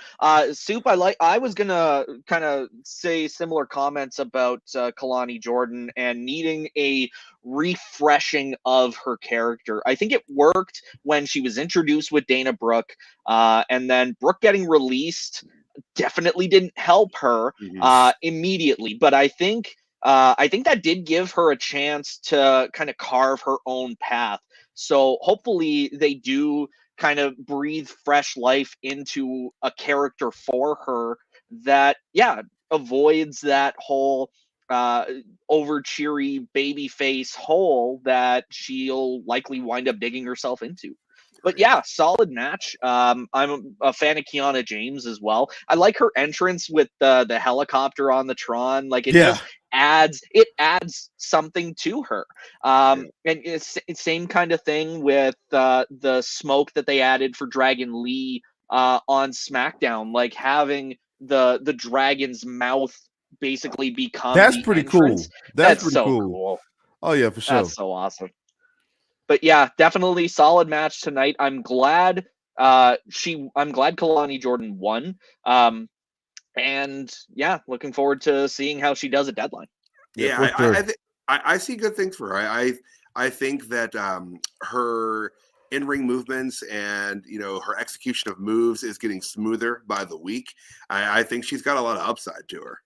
Soup, I was gonna kind of say similar comments about Kalani Jordan and needing a refreshing of her character. I think it worked when she was introduced with Dana Brooke, and then Brooke getting released definitely didn't help her immediately. But I think that did give her a chance to kind of carve her own path. So hopefully they do kind of breathe fresh life into a character for her that avoids that whole over cheery baby face hole that she'll likely wind up digging herself into. But yeah, solid match. I'm a fan of Kiana James as well. I like her entrance with the helicopter on the Tron. Like adds something to her. And it's same kind of thing with the smoke that they added for Dragon Lee on SmackDown, like having the dragon's mouth basically become That's the pretty entrance. cool. That's pretty so cool. Oh yeah, for sure. That's so awesome. But yeah, definitely solid match tonight. I'm glad Kalani Jordan won. And yeah, looking forward to seeing how she does at Deadline. Yeah, for sure. I see good things for her. I think that her in-ring movements and her execution of moves is getting smoother by the week. I think she's got a lot of upside to her.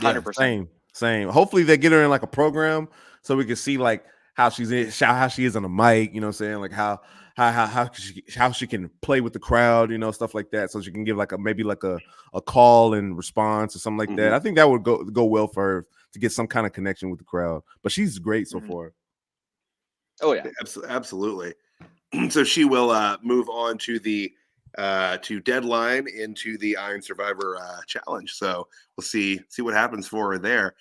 100%. Same. Hopefully they get her in like a program so we can see like how she is on the mic. You know what I'm saying? Like how she can play with the crowd. Stuff like that. So she can give like maybe a call and response or something like that. I think that would go well for her to get some kind of connection with the crowd. But she's great so far. Oh yeah, absolutely. So she will move on to the to Deadline into the Iron Survivor challenge. So we'll see what happens for her there.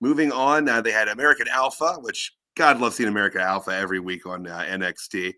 Moving on, they had American Alpha, which God loves seeing American Alpha every week on NXT.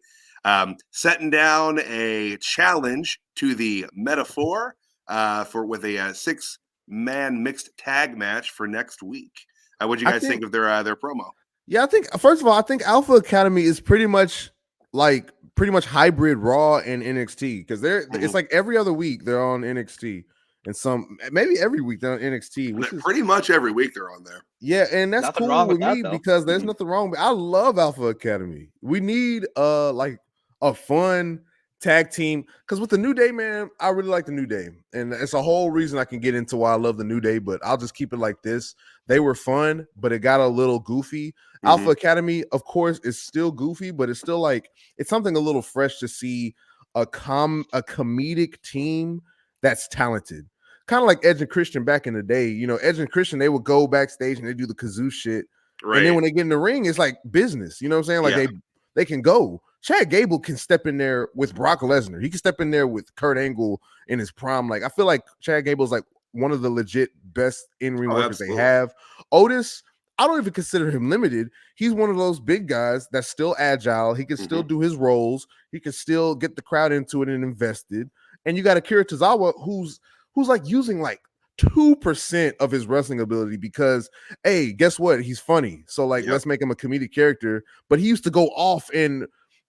Setting down a challenge to the Metaphor with a 6-man mixed tag match for next week. What do you guys think of their promo? Yeah, I think first of all, I think Alpha Academy is pretty much hybrid Raw and NXT because it's like every other week they're on NXT and maybe every week they're on NXT, which is pretty much every week they're on there. Yeah, and that's nothing cool with me because there's nothing wrong. I love Alpha Academy. We need like a fun tag team because with the New Day, man, I really like the New Day, and it's a whole reason I can get into why I love the New Day. But I'll just keep it like this: they were fun, but it got a little goofy. Alpha Academy, of course, is still goofy, but it's still like it's something a little fresh to see a comedic team that's talented. Kind of like Edge and Christian back in the day. Edge and Christian, they would go backstage and they do the kazoo shit. Right. And then when they get in the ring, it's like business. You know what I'm saying? Like they can go. Chad Gable can step in there with Brock Lesnar. He can step in there with Kurt Angle in his prime. Like I feel like Chad Gable's like one of the legit best in-ring workers they have. Otis, I don't even consider him limited. He's one of those big guys that's still agile. He can still do his roles. He can still get the crowd into it and invested. And you got Akira Tozawa who's like using like 2% of his wrestling ability because, hey, guess what? He's funny. So like, let's make him a comedic character. But he used to go off in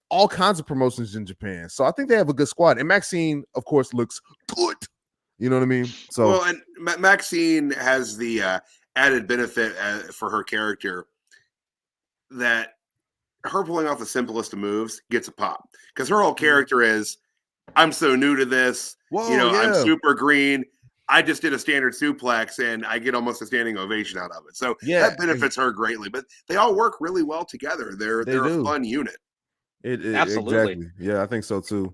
all kinds of promotions in Japan. So I think they have a good squad. And Maxine, of course, looks good. You know what I mean? So well, and Maxine has the added benefit for her character that her pulling off the simplest of moves gets a pop because her whole character is, I'm so new to this. I'm super green. I just did a standard suplex and I get almost a standing ovation out of it. So that benefits her greatly. But they all work really well together. They're a fun unit. Absolutely. Exactly. Yeah, I think so too.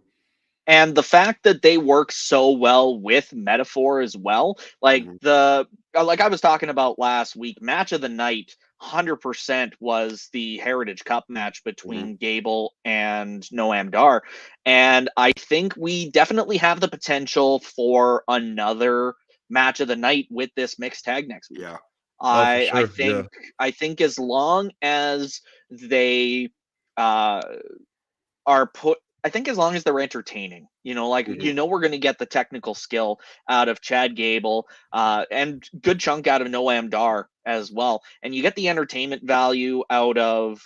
And the fact that they work so well with Metaphor as well, like like I was talking about last week, match of the night, 100% was the Heritage Cup match between Gable and Noam Dar. And I think we definitely have the potential for another match of the night with this mixed tag next week. Yeah. I think as long as they are put, I think as long as they're entertaining, we're going to get the technical skill out of Chad Gable and good chunk out of Noam Dar as well. And you get the entertainment value out of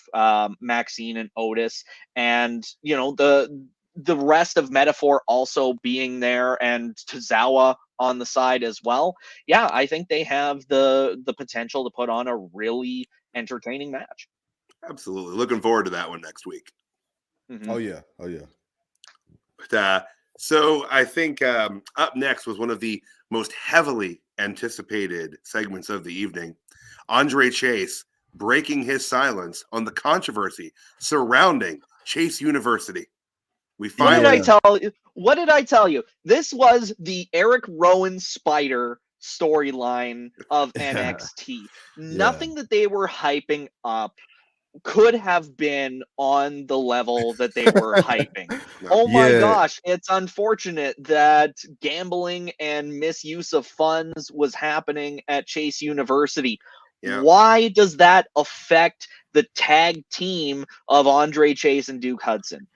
Maxine and Otis and, the rest of Metaphor also being there and Tozawa on the side as well. Yeah, I think they have the potential to put on a really entertaining match. Absolutely. Looking forward to that one next week. Oh yeah. But, so I think up next was one of the most heavily anticipated segments of the evening. Andre Chase breaking his silence on the controversy surrounding Chase University. What did I tell you? This was the Eric Rowan Spider storyline of NXT. Nothing that they were hyping up could have been on the level that they were hyping. No. Oh my Yeah. gosh, it's unfortunate that gambling and misuse of funds was happening at Chase University. Yeah. Why does that affect the tag team of Andre Chase and Duke Hudson?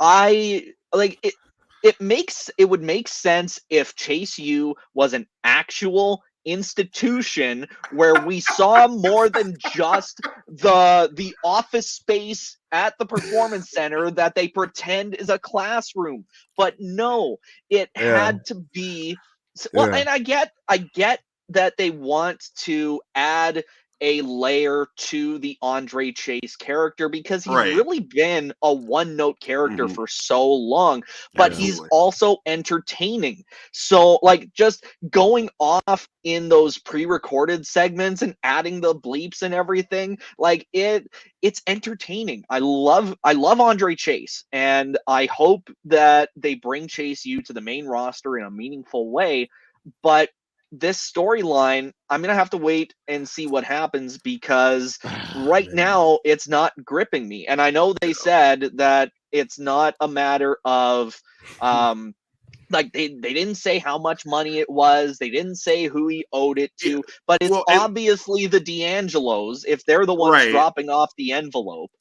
I like it. It would make sense if Chase U was an actual institution where we saw more than just the office space at the performance center that they pretend is a classroom. But no, it had to be well, Yeah. and I get that they want to add a layer to the Andre Chase character because he's Right. really been a one-note character for so long, but he's Absolutely. also entertaining. So like just going off in those pre-recorded segments and adding the bleeps and everything, like it's entertaining. I love Andre Chase, and I hope that they bring Chase U to the main roster in a meaningful way, but this storyline, I'm gonna have to wait and see what happens because right now it's not gripping me. And I know they said that it's not a matter of like they didn't say how much money it was, they didn't say who he owed it to, but it's obviously the D'Angelos if they're the ones dropping off the envelope.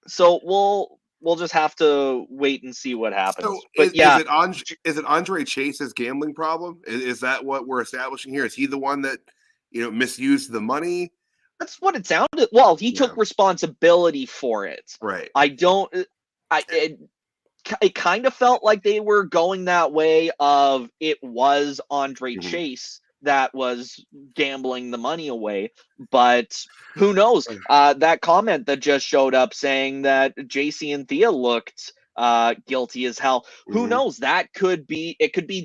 So we'll just have to wait and see what happens. So but is it Andre Chase's gambling problem? Is that what we're establishing here? Is he the one that misused the money? That's what it sounded. Well, he took responsibility for it. Right. It kind of felt like they were going that way of it was Andre Chase that was gambling the money away, but who knows? That comment that just showed up saying that JC and Thea looked guilty as hell. Who knows? That could be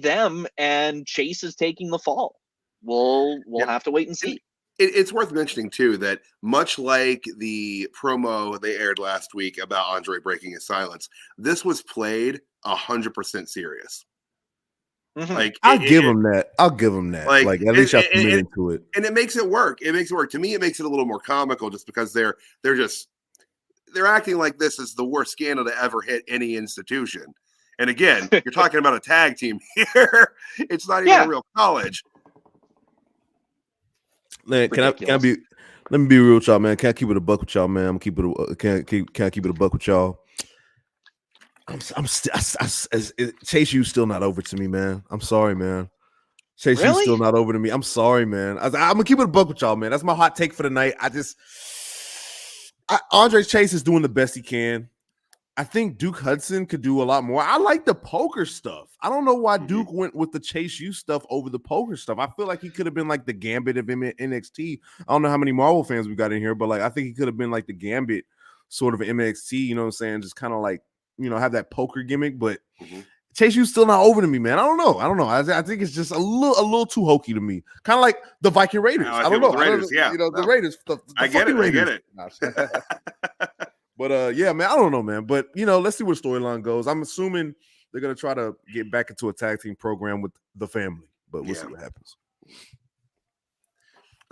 them, and Chase is taking the fall. We'll have to wait and see. It's worth mentioning too that much like the promo they aired last week about Andre breaking his silence, this was played 100% serious. Like I'll give him that. Like at least y'all committed to it, and it makes it work. To me, it makes it a little more comical, just because they're acting like this is the worst scandal to ever hit any institution. And again, you're talking about a tag team here. It's not even a real college. Man, let me be real with y'all, man. Can I keep it a buck with y'all, man? I'm keep it. Can I keep it a buck with y'all? Chase U's still not over to me, man. I'm sorry, man. Chase U's still not over to me. I'm sorry, man. I'm gonna keep it a buck with y'all, man. That's my hot take for the night. Andre Chase is doing the best he can. I think Duke Hudson could do a lot more. I like the poker stuff. I don't know why Duke went with the Chase U stuff over the poker stuff. I feel like he could have been like the Gambit of NXT. I don't know how many Marvel fans we got in here, but like I think he could have been like the Gambit sort of NXT. You know what I'm saying? Just kind of like have that poker gimmick. But Chase U's still not over to me, man. I don't know. I think it's just a little too hokey to me. Kind of like the Viking Raiders. I don't know. The Raiders, the Raiders. I get it. But yeah, man, I don't know, man. But let's see where the storyline goes. I'm assuming they're gonna try to get back into a tag team program with the family, but we'll see what happens.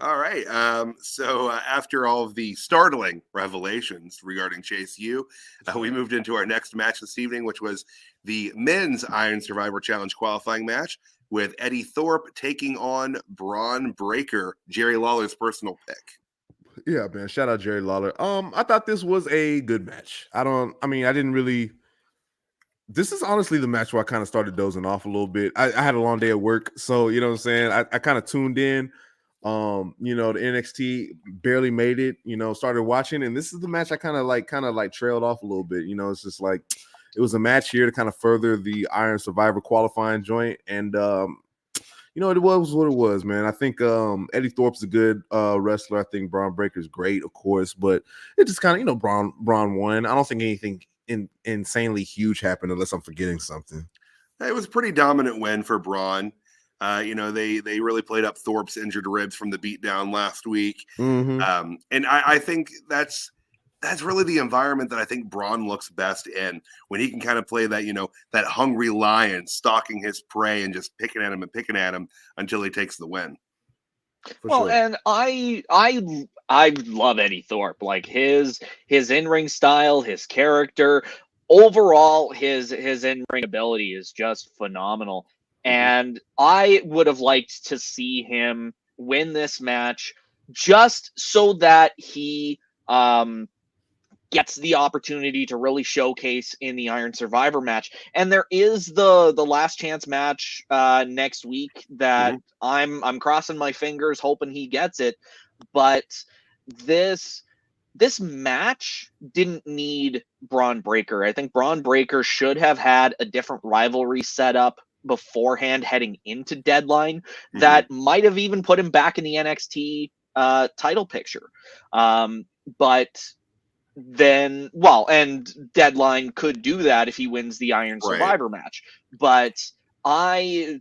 All right. So after all of the startling revelations regarding Chase U, we moved into our next match this evening, which was the men's Iron Survivor Challenge qualifying match with Eddie Thorpe taking on Braun Breaker, Jerry Lawler's personal pick. Yeah, man. Shout out Jerry Lawler. I thought this was a good match. This is honestly the match where I kind of started dozing off a little bit. I had a long day at work, so you know what I'm saying. I kind of tuned in. The NXT barely made it. Started watching, and this is the match I kind of like trailed off a little bit. It's just like it was a match here to kind of further the Iron Survivor qualifying joint, and it was what it was, man. I think Eddie Thorpe's a good wrestler. I think Braun Breaker's great, of course, but it just kind of, Braun won. I don't think anything insanely huge happened unless I'm forgetting something. It was a pretty dominant win for Braun. They really played up Thorpe's injured ribs from the beatdown last week. And I think that's really the environment that I think Braun looks best in, when he can kind of play that, that hungry lion stalking his prey and just picking at him until he takes the win. And I I love Eddie Thorpe. Like his in-ring style, his character, overall his in-ring ability is just phenomenal. And I would have liked to see him win this match just so that he gets the opportunity to really showcase in the Iron Survivor match. And there is the last chance match next week that I'm crossing my fingers hoping he gets it. But this match didn't need Braun Breaker. I think Braun Breaker should have had a different rivalry set up beforehand heading into Deadline that might have even put him back in the NXT title picture. But then, well, and Deadline could do that if he wins the Iron Survivor match. But I'll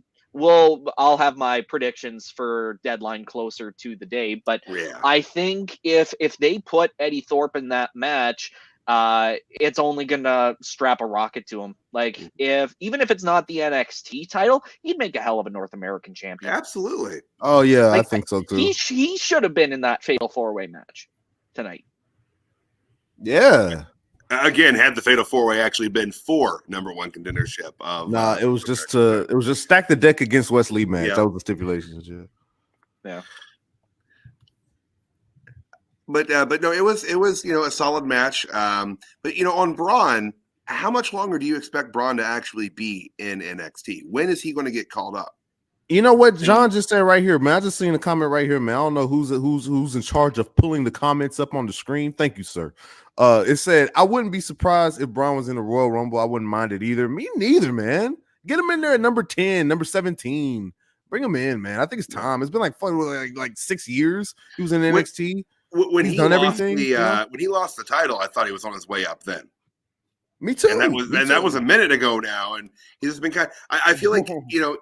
have my predictions for Deadline closer to the day. But I think if they put Eddie Thorpe in that match, it's only gonna strap a rocket to him. Like even if it's not the NXT title, he'd make a hell of a North American champion. Absolutely. Oh yeah, like, I think so too. He should have been in that Fatal 4-Way match tonight. Yeah. Again, had the Fatal 4-Way actually been for number one contendership of it was just stack the deck against Wesley match. That was the stipulation. Yeah. But no, it was a solid match. But on Braun, how much longer do you expect Braun to actually be in NXT? When is he going to get called up? You know what John just said right here, man. I just seen a comment right here, man. I don't know who's in charge of pulling the comments up on the screen. Thank you, sir. It said, I wouldn't be surprised if Braun was in the Royal Rumble. I wouldn't mind it either. Me neither, man. Get him in there at number 10, number 17. Bring him in, man. I think it's time. It's been like 6 years. He was in NXT. When he done everything. When he lost the title, I thought he was on his way up then. Me too. And that was a minute ago now, and he's been kind. I feel like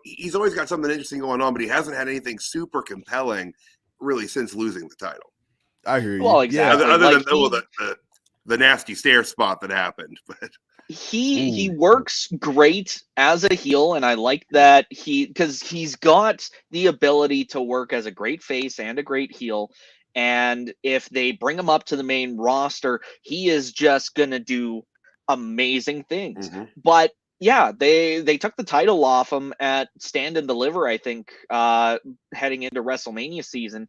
he's always got something interesting going on, but he hasn't had anything super compelling really since losing the title. I hear you. Well, exactly. Other than the nasty stare spot that happened, but he works great as a heel, and I like that because he's got the ability to work as a great face and a great heel. And if they bring him up to the main roster, he is just gonna do amazing things. But yeah, they took the title off him at Stand and Deliver, I think, heading into WrestleMania season.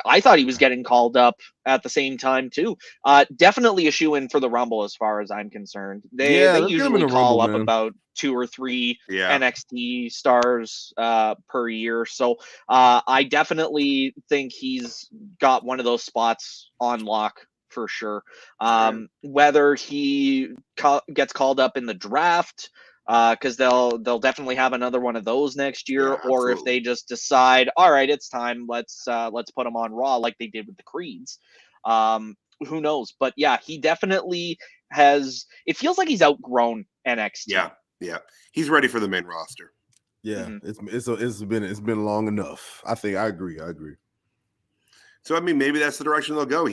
I thought he was getting called up at the same time too. Definitely a shoe-in for the Rumble as far as I'm concerned. They usually call up about 2 or 3 NXT stars per year. So I definitely think he's got one of those spots on lock for sure. Whether he gets called up in the draft, because they'll definitely have another one of those next year, or if they just decide, all right, it's time, let's put him on Raw like they did with the Creeds. Who knows? But yeah, he definitely has. It feels like he's outgrown NXT. Yeah, he's ready for the main roster. Yeah, it's been long enough. I think I agree. So I mean, maybe that's the direction they'll go.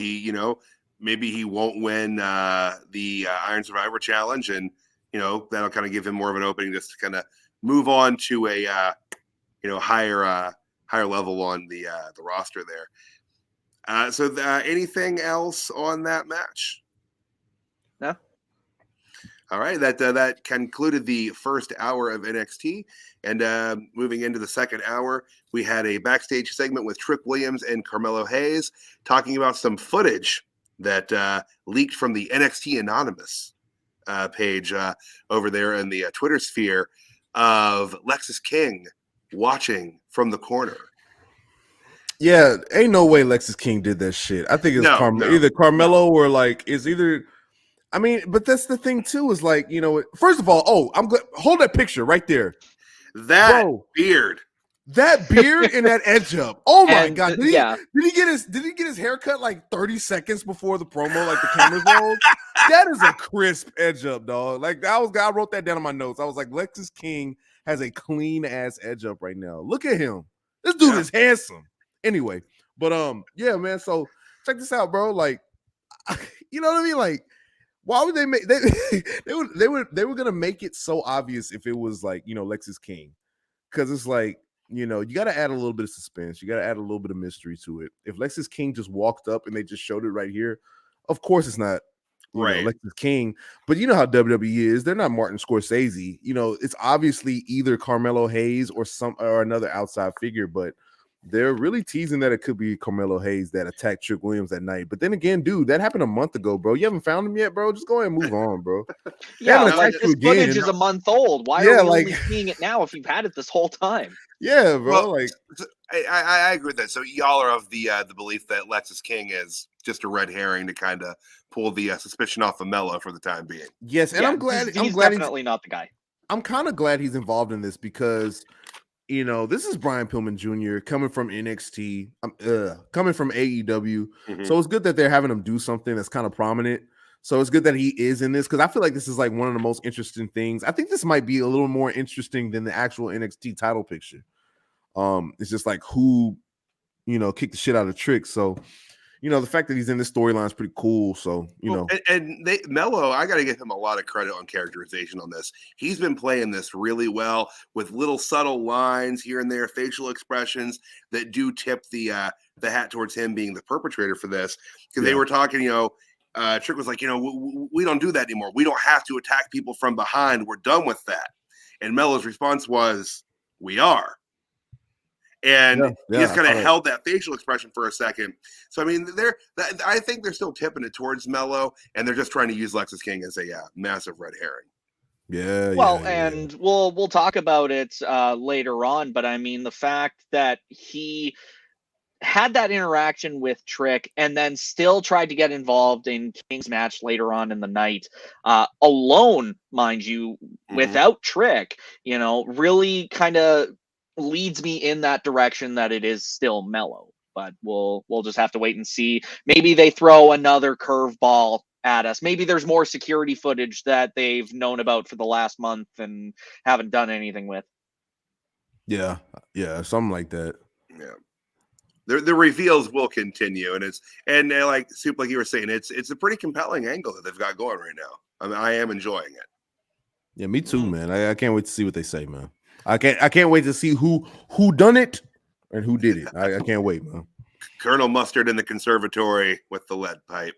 Maybe he won't win the Iron Survivor Challenge, and that'll kind of give him more of an opening just to kind of move on to a higher level on the roster there. So anything else on that match? No. All right, that concluded the first hour of NXT, and moving into the second hour, we had a backstage segment with Trick Williams and Carmelo Hayes talking about some footage that leaked from the NXT Anonymous page over there in the Twitter sphere of Lexis King watching from the corner. Yeah, ain't no way Lexis King did that shit. I think it's either Carmelo or either. I mean, but that's the thing too. Is first of all, I'm good. Hold that picture right there. That beard. That beard and that edge up. Oh my god! Did he get his haircut like 30 seconds before the promo, like the cameras rolled? That is a crisp edge up, dog. I wrote that down in my notes. I was like, Lexis King has a clean ass edge up right now. Look at him. This dude is handsome. Anyway, but yeah, man. So check this out, bro. You know what I mean? Why would they make they were gonna make it so obvious if it was Lexis King, because it's you know, you got to add a little bit of suspense. You got to add a little bit of mystery to it. If Lexis King just walked up and they just showed it right here, of course it's not, you know, Lexis King. But you know how WWE is. They're not Martin Scorsese. You know, it's obviously either Carmelo Hayes or another outside figure, but they're really teasing that it could be Carmelo Hayes that attacked Trick Williams that night. But then again, dude, that happened a month ago, bro. You haven't found him yet, bro? Just go ahead and move on, bro. Yeah, like this footage is a month old. Why are we only seeing it now if you've had it this whole time? Yeah, bro. Well, I agree with that. So y'all are of the belief that Lexis King is just a red herring to kind of pull the suspicion off of Mello for the time being. Yes, and I'm glad he's definitely not the guy. I'm kind of glad he's involved in this because, you know, this is Brian Pillman Jr. coming from NXT, coming from AEW. Mm-hmm. So it's good that they're having him do something that's kind of prominent. So it's good that he is in this because I feel like this is like one of the most interesting things. I think this might be a little more interesting than the actual NXT title picture. It's just like who, you know, kicked the shit out of Trick. So, you know, the fact that he's in this storyline is pretty cool. So, you know, and Mello, I got to give him a lot of credit on characterization on this. He's been playing this really well with little subtle lines here and there, facial expressions that do tip the hat towards him being the perpetrator for this. Because they were talking, you know, Trick was like, you know, we don't do that anymore. We don't have to attack people from behind. We're done with that. And Mello's response was, we are. And he just kind of held that facial expression for a second. So, I mean, I think they're still tipping it towards Mello, and they're just trying to use Lexis King as a massive red herring. Yeah. Well, and we'll talk about it later on, but I mean, the fact that he had that interaction with Trick and then still tried to get involved in King's match later on in the night, alone, mind you, without Trick, you know, really kind of leads me in that direction that it is still Mello. But we'll just have to wait and see. Maybe they throw another curveball at us. Maybe there's more security footage that they've known about for the last month and haven't done anything with. Yeah, something like that. Yeah. The reveals will continue, and like Soup, like you were saying, it's a pretty compelling angle that they've got going right now. I mean, I am enjoying it. Yeah, me too, man. I can't wait to see what they say, man. I can't wait to see who done it and who did it. I can't wait, man. Colonel Mustard in the conservatory with the lead pipe.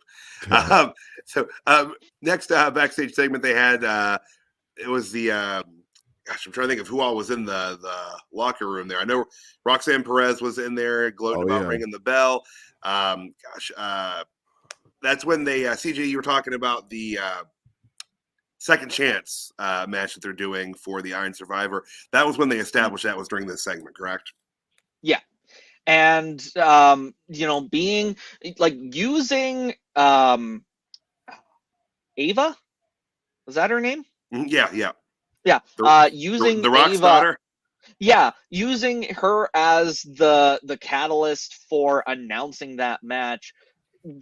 Next backstage segment they had, it was the I'm trying to think of who all was in the locker room there. I know Roxanne Perez was in there gloating about ringing the bell. That's when they CJ, you were talking about the second chance match that they're doing for the Iron Survivor. That was when they established that was during this segment, correct? Yeah. And you know, being like using Ava, was that her name? Yeah. Using the Rock's Ava, daughter. Yeah, using her as the catalyst for announcing that match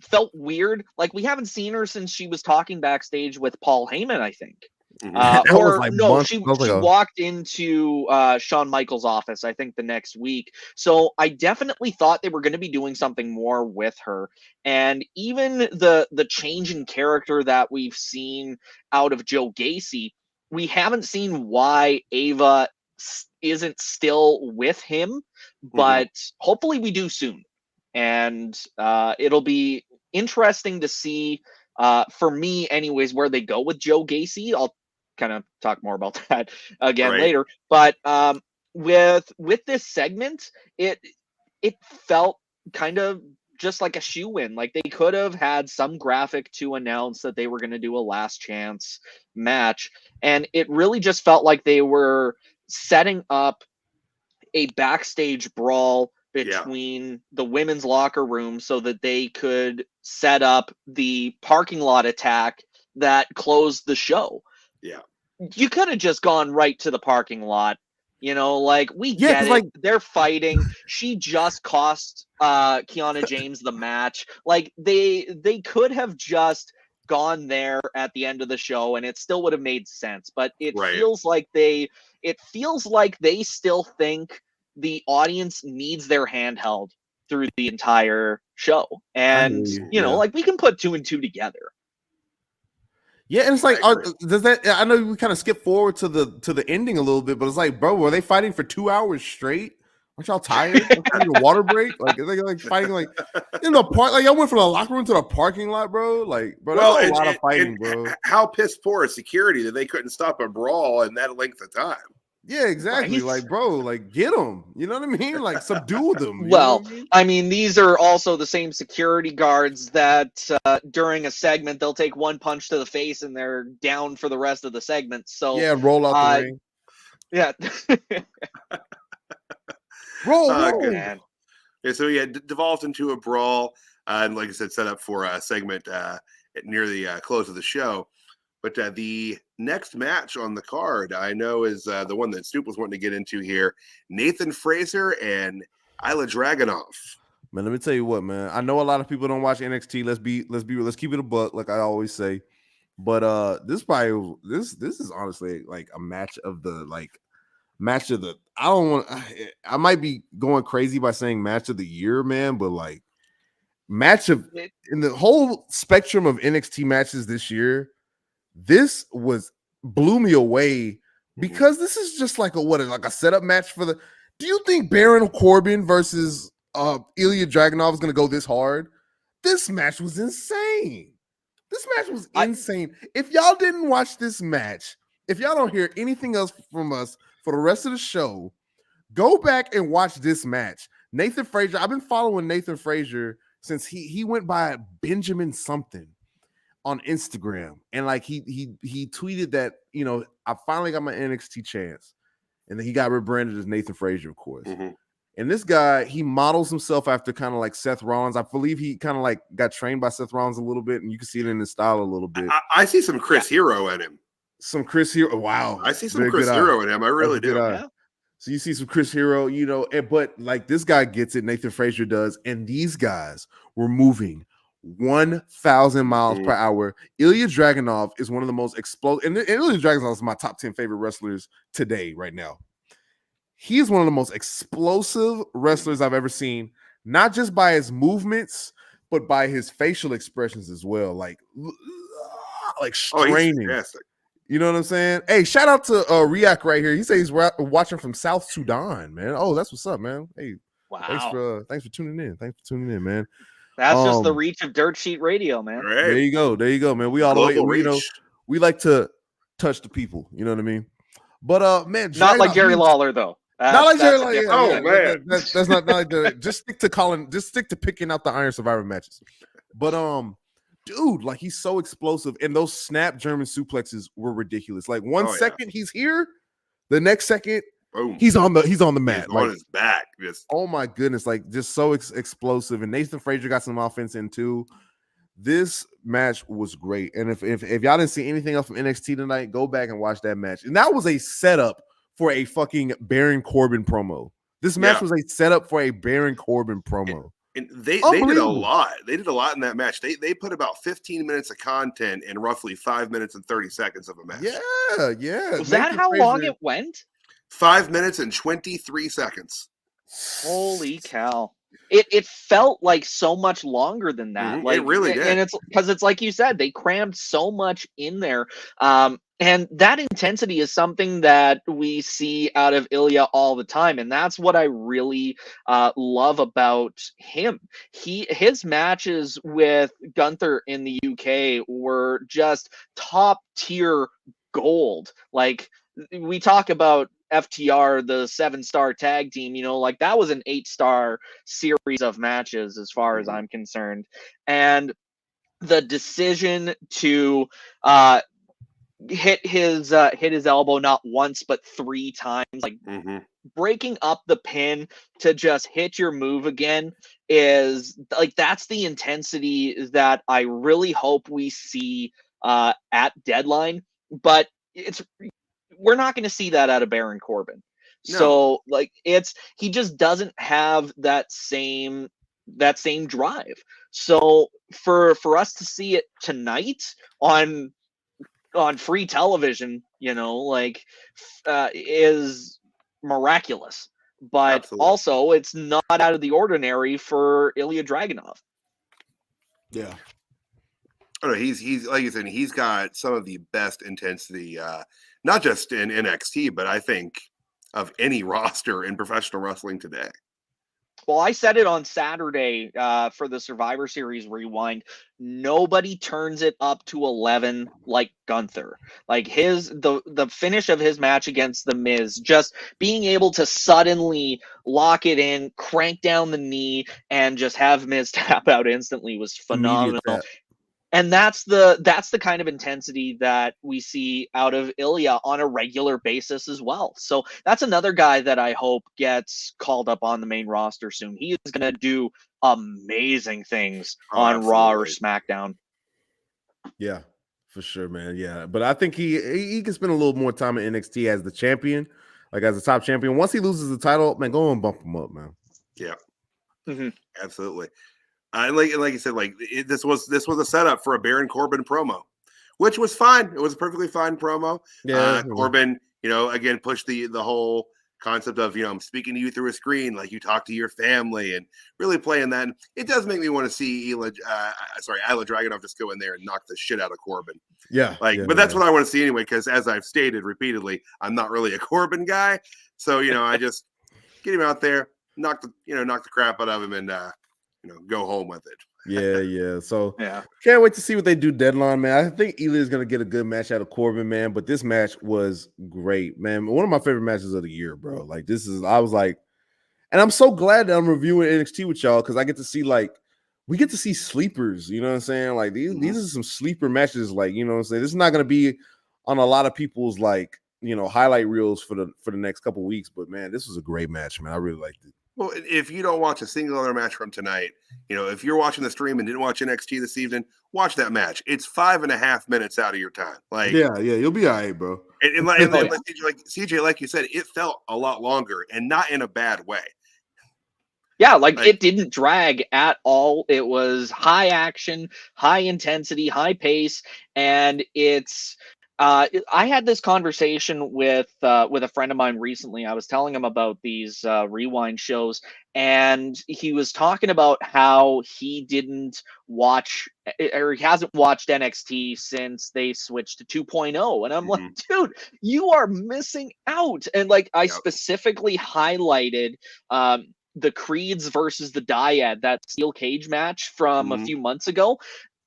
felt weird. Like, we haven't seen her since she was talking backstage with Paul Heyman, I think. She walked into Shawn Michaels' office, I think, the next week. So I definitely thought they were going to be doing something more with her. And even the change in character that we've seen out of Joe Gacy, we haven't seen why Ava isn't still with him, but hopefully we do soon. And it'll be interesting to see, for me anyways, where they go with Joe Gacy. I'll kind of talk more about that again later. But with this segment, it felt kind of just like a shoe-in. Like, they could have had some graphic to announce that they were going to do a last chance match, and it really just felt like they were setting up a backstage brawl between the women's locker room so that they could set up the parking lot attack that closed the show. Yeah. You could have just gone right to the parking lot. You know, like, we get it. Like, they're fighting. She just cost Kiana James the match. Like, they could have just gone there at the end of the show and it still would have made sense. But it feels like they still think the audience needs their hand held through the entire show. And you know, like, we can put 2 and 2 together. Yeah, and it's like, does that? I know we kind of skip forward to the ending a little bit, but it's like, bro, were they fighting for 2 hours straight? Aren't y'all tired? Don't you need a water break? Like, are they like fighting like in the park? Like, y'all went from the locker room to the parking lot, bro. Like, bro, that's a lot of fighting, bro. How piss poor is security that they couldn't stop a brawl in that length of time? Yeah, exactly. Right? Like, bro, like get them. You know what I mean? Like, subdue them. Well, I mean, these are also the same security guards that during a segment they'll take one punch to the face and they're down for the rest of the segment. So yeah, roll out the ring. Yeah. roll. Man. Yeah, so yeah, devolved into a brawl, and like I said, set up for a segment near the close of the show. But the next match on the card, I know, is the one that Snoop was wanting to get into here: Nathan Frazer and Ilya Dragunov. Man, let me tell you what, man. I know a lot of people don't watch NXT. Let's keep it a buck, like I always say. But this is honestly like a match of the I might be going crazy by saying match of the year, man, but like match of in the whole spectrum of NXT matches this year, this blew me away because this is just like a setup match for the. Do you think Baron Corbin versus Ilya Dragunov is going to go this hard? This match was insane. Insane. If y'all didn't watch this match, if y'all don't hear anything else from us for the rest of the show, go back and watch this match. Nathan Frazer, I've been following Nathan Frazer since he went by Benjamin something on Instagram. And like he tweeted that, you know, I finally got my NXT chance. And then he got rebranded as Nathan Frazer, of course. Mm-hmm. And this guy, he models himself after kind of like Seth Rollins. I believe he kind of like got trained by Seth Rollins a little bit, and you can see it in his style a little bit. I see some Chris Hero in him. Some Chris Hero. Wow. I see some Chris Hero in him. I really do. Yeah. So you see some Chris Hero, you know, but like this guy gets it. Nathan Frazer does. And these guys were moving 1,000 miles per hour. Ilya Dragunov is one of the most explosive. And Ilya Dragunov is my top 10 favorite wrestlers today, right now. He's one of the most explosive wrestlers I've ever seen, not just by his movements, but by his facial expressions as well. Like straining. You know what I'm saying? Hey, shout out to Riak right here. He says he's watching from South Sudan, man. Oh, that's what's up, man. Hey, wow. Thanks for tuning in. Man. That's just the reach of Dirt Sheet Radio, man. Right. There you go, man. We all the way, you know, we like to touch the people. You know what I mean? But man, not like Jerry Lawler though. Not like Jerry Lawler. Oh man, that's not like the. Just stick to picking out the Iron Survivor matches. But dude, like he's so explosive, and those snap German suplexes were ridiculous. Like one second he's here, the next second boom, he's on the mat, he's on his back. Just oh my goodness, like just so explosive. And Nathan Frazer got some offense in too. This match was great, and if y'all didn't see anything else from NXT tonight, go back and watch that match. And that was a setup for a fucking Baron Corbin promo. This match was a setup for a Baron Corbin promo. And they did a lot. They did a lot in that match. They put about 15 minutes of content in roughly 5 minutes and 30 seconds of a match. Yeah. Was that how long it went? 5 minutes and 23 seconds. Holy cow. It felt like so much longer than that. Like it really did. And it's because it's like you said, they crammed so much in there. And that intensity is something that we see out of Ilya all the time. And that's what I really love about him. His matches with Gunther in the UK were just top tier gold. Like we talk about FTR, the 7-star tag team, you know, like that was an 8-star series of matches as far as I'm concerned. And the decision to hit his elbow not once but 3 times, like breaking up the pin to just hit your move again is like that's the intensity that I really hope we see at Deadline. But we're not going to see that out of Baron Corbin. No. So like he just doesn't have that same drive. So for us to see it tonight on free television, you know, like is miraculous. But also it's not out of the ordinary for Ilya Dragunov. Yeah. Oh, he's like you said, he's got some of the best intensity, not just in NXT, but I think of any roster in professional wrestling today. Well, I said it on Saturday for the Survivor Series rewind. Nobody turns it up to 11 like Gunther. Like the finish of his match against The Miz, just being able to suddenly lock it in, crank down the knee, and just have Miz tap out instantly was phenomenal. And that's the kind of intensity that we see out of Ilya on a regular basis as well. So that's another guy that I hope gets called up on the main roster soon. He is going to do amazing things on Raw or SmackDown. Yeah, for sure, man. Yeah, but I think he can spend a little more time in NXT as the champion, like as a top champion. Once he loses the title, man, go and bump him up, man. Yeah, absolutely. Like you said, this was a setup for a Baron Corbin promo, which was fine. It was a perfectly fine promo. Yeah, Corbin, again pushed the whole concept of I'm speaking to you through a screen, like you talk to your family, and really playing that. And it does make me want to see Ilya Dragunov just go in there and knock the shit out of Corbin. Yeah, but that's what I want to see anyway. Because as I've stated repeatedly, I'm not really a Corbin guy. So I just get him out there, knock the crap out of him, and go home with it. Yeah. So can't wait to see what they do deadline, man. I think Ilya is gonna get a good match out of Corbin, man. But this match was great, man. One of my favorite matches of the year, bro. Like I was like, and I'm so glad that I'm reviewing NXT with y'all because I get to see we get to see sleepers. You know what I'm saying? Like these are some sleeper matches. Like what I'm saying, this is not gonna be on a lot of people's highlight reels for the next couple weeks. But man, this was a great match, man. I really liked it. Well, if you don't watch a single other match from tonight, if you're watching the stream and didn't watch NXT this evening, watch that match. It's 5.5 minutes out of your time. You'll be all right, bro. And like CJ, like you said, it felt a lot longer and not in a bad way. Yeah, it didn't drag at all. It was high action, high intensity, high pace, and it's. I had this conversation with a friend of mine recently. I was telling him about these rewind shows, and he was talking about how he didn't watch or he hasn't watched NXT since they switched to 2.0. And I'm like, dude, you are missing out. And I specifically highlighted the Creeds versus the Dyad, that steel cage match from a few months ago.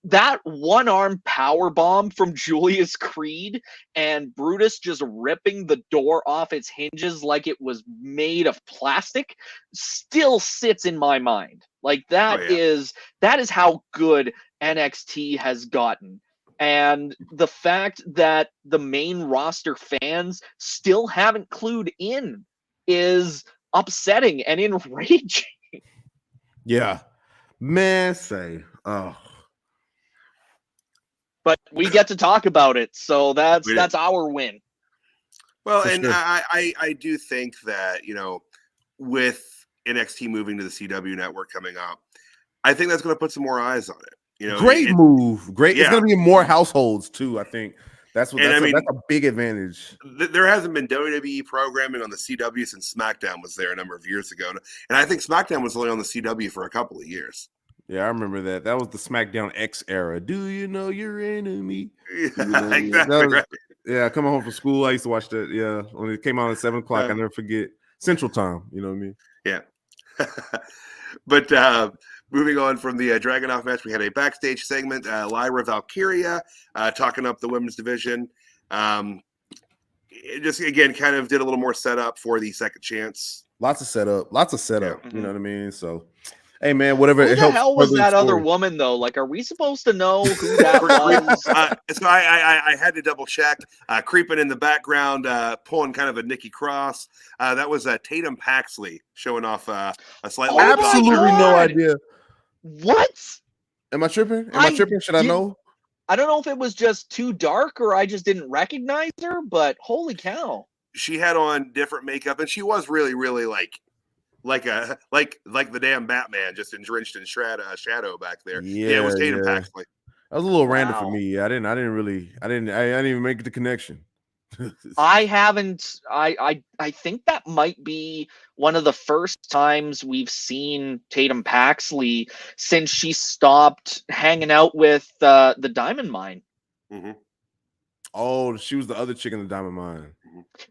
That one-arm power bomb from Julius Creed and Brutus just ripping the door off its hinges like it was made of plastic still sits in my mind. That is how good NXT has gotten. And the fact that the main roster fans still haven't clued in is upsetting and enraging. Yeah. Man, but we get to talk about it, so that's our win. Well, and sure. I do think that with NXT moving to the CW network coming up, I think that's going to put some more eyes on it. Great move, great. Yeah. It's going to be in more households too. I think that's a big advantage. There hasn't been WWE programming on the CW since SmackDown was there a number of years ago, and I think SmackDown was only on the CW for a couple of years. Yeah, I remember that. That was the SmackDown X era. Do you know your enemy? Yeah, exactly right. Yeah, coming home from school, I used to watch that. Yeah, when it came out at 7 o'clock, I never forget. Central Time, you know what I mean? Yeah. But moving on from the Dragunov match, we had a backstage segment. Lyra Valkyria talking up the women's division. It just, again, kind of did a little more setup for the second chance. Lots of setup. Yeah. You know what I mean? So... Hey man, whatever. Who the hell was that other woman though? Are we supposed to know who that was? So I had to double check. Creeping in the background, pulling kind of a Nikki Cross. That was Tatum Paxley showing off a slightly. Absolutely no idea. What? Am I tripping? Should I know? I don't know if it was just too dark or I just didn't recognize her. But holy cow! She had on different makeup, and she was really, really like the damn Batman, just drenched in shadow back there. Yeah, it was Tatum Paxley. That was a little random for me. I didn't even make the connection. I haven't. I think that might be one of the first times we've seen Tatum Paxley since she stopped hanging out with the Diamond Mine. Oh, she was the other chick in the Diamond Mine.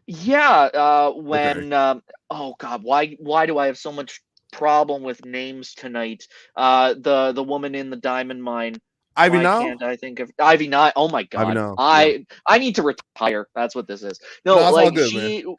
Yeah, when oh god, why do I have so much problem with names tonight? The woman in the diamond mine. Ivy Why now? can't I think of Ivy Nile? Oh my Ivy god, now. I need to retire. That's what this is. No, No, that's all like good, man.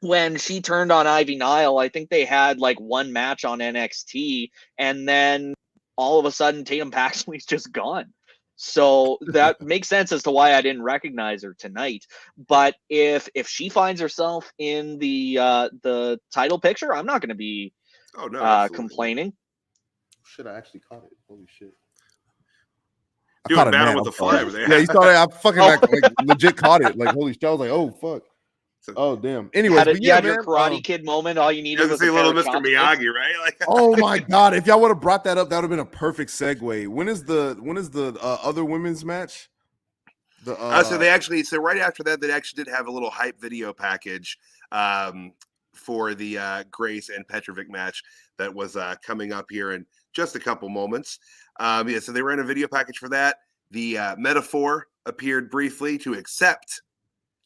when she turned on Ivy Nile, I think they had like one match on NXT, and then all of a sudden Tatum Paxley's just gone. So that makes sense as to why I didn't recognize her tonight. But if she finds herself in the title picture, I'm not going to be complaining. Shit, I actually caught it. Holy shit. Doing battle with the fly over there. Yeah, you saw that? I fucking like legit caught it. Like, holy shit. I was like, oh, fuck. Oh, damn. Anyways, you had your Karate Kid moment. All you needed was a little Mr. Miyagi, right? Like, oh my god! If y'all would have brought that up, that would have been a perfect segue. When is the other women's match? So they actually right after that, they actually did have a little hype video package for the Grace and Petrovic match that was coming up here in just a couple moments. So they ran a video package for that. The Metaphor appeared briefly to accept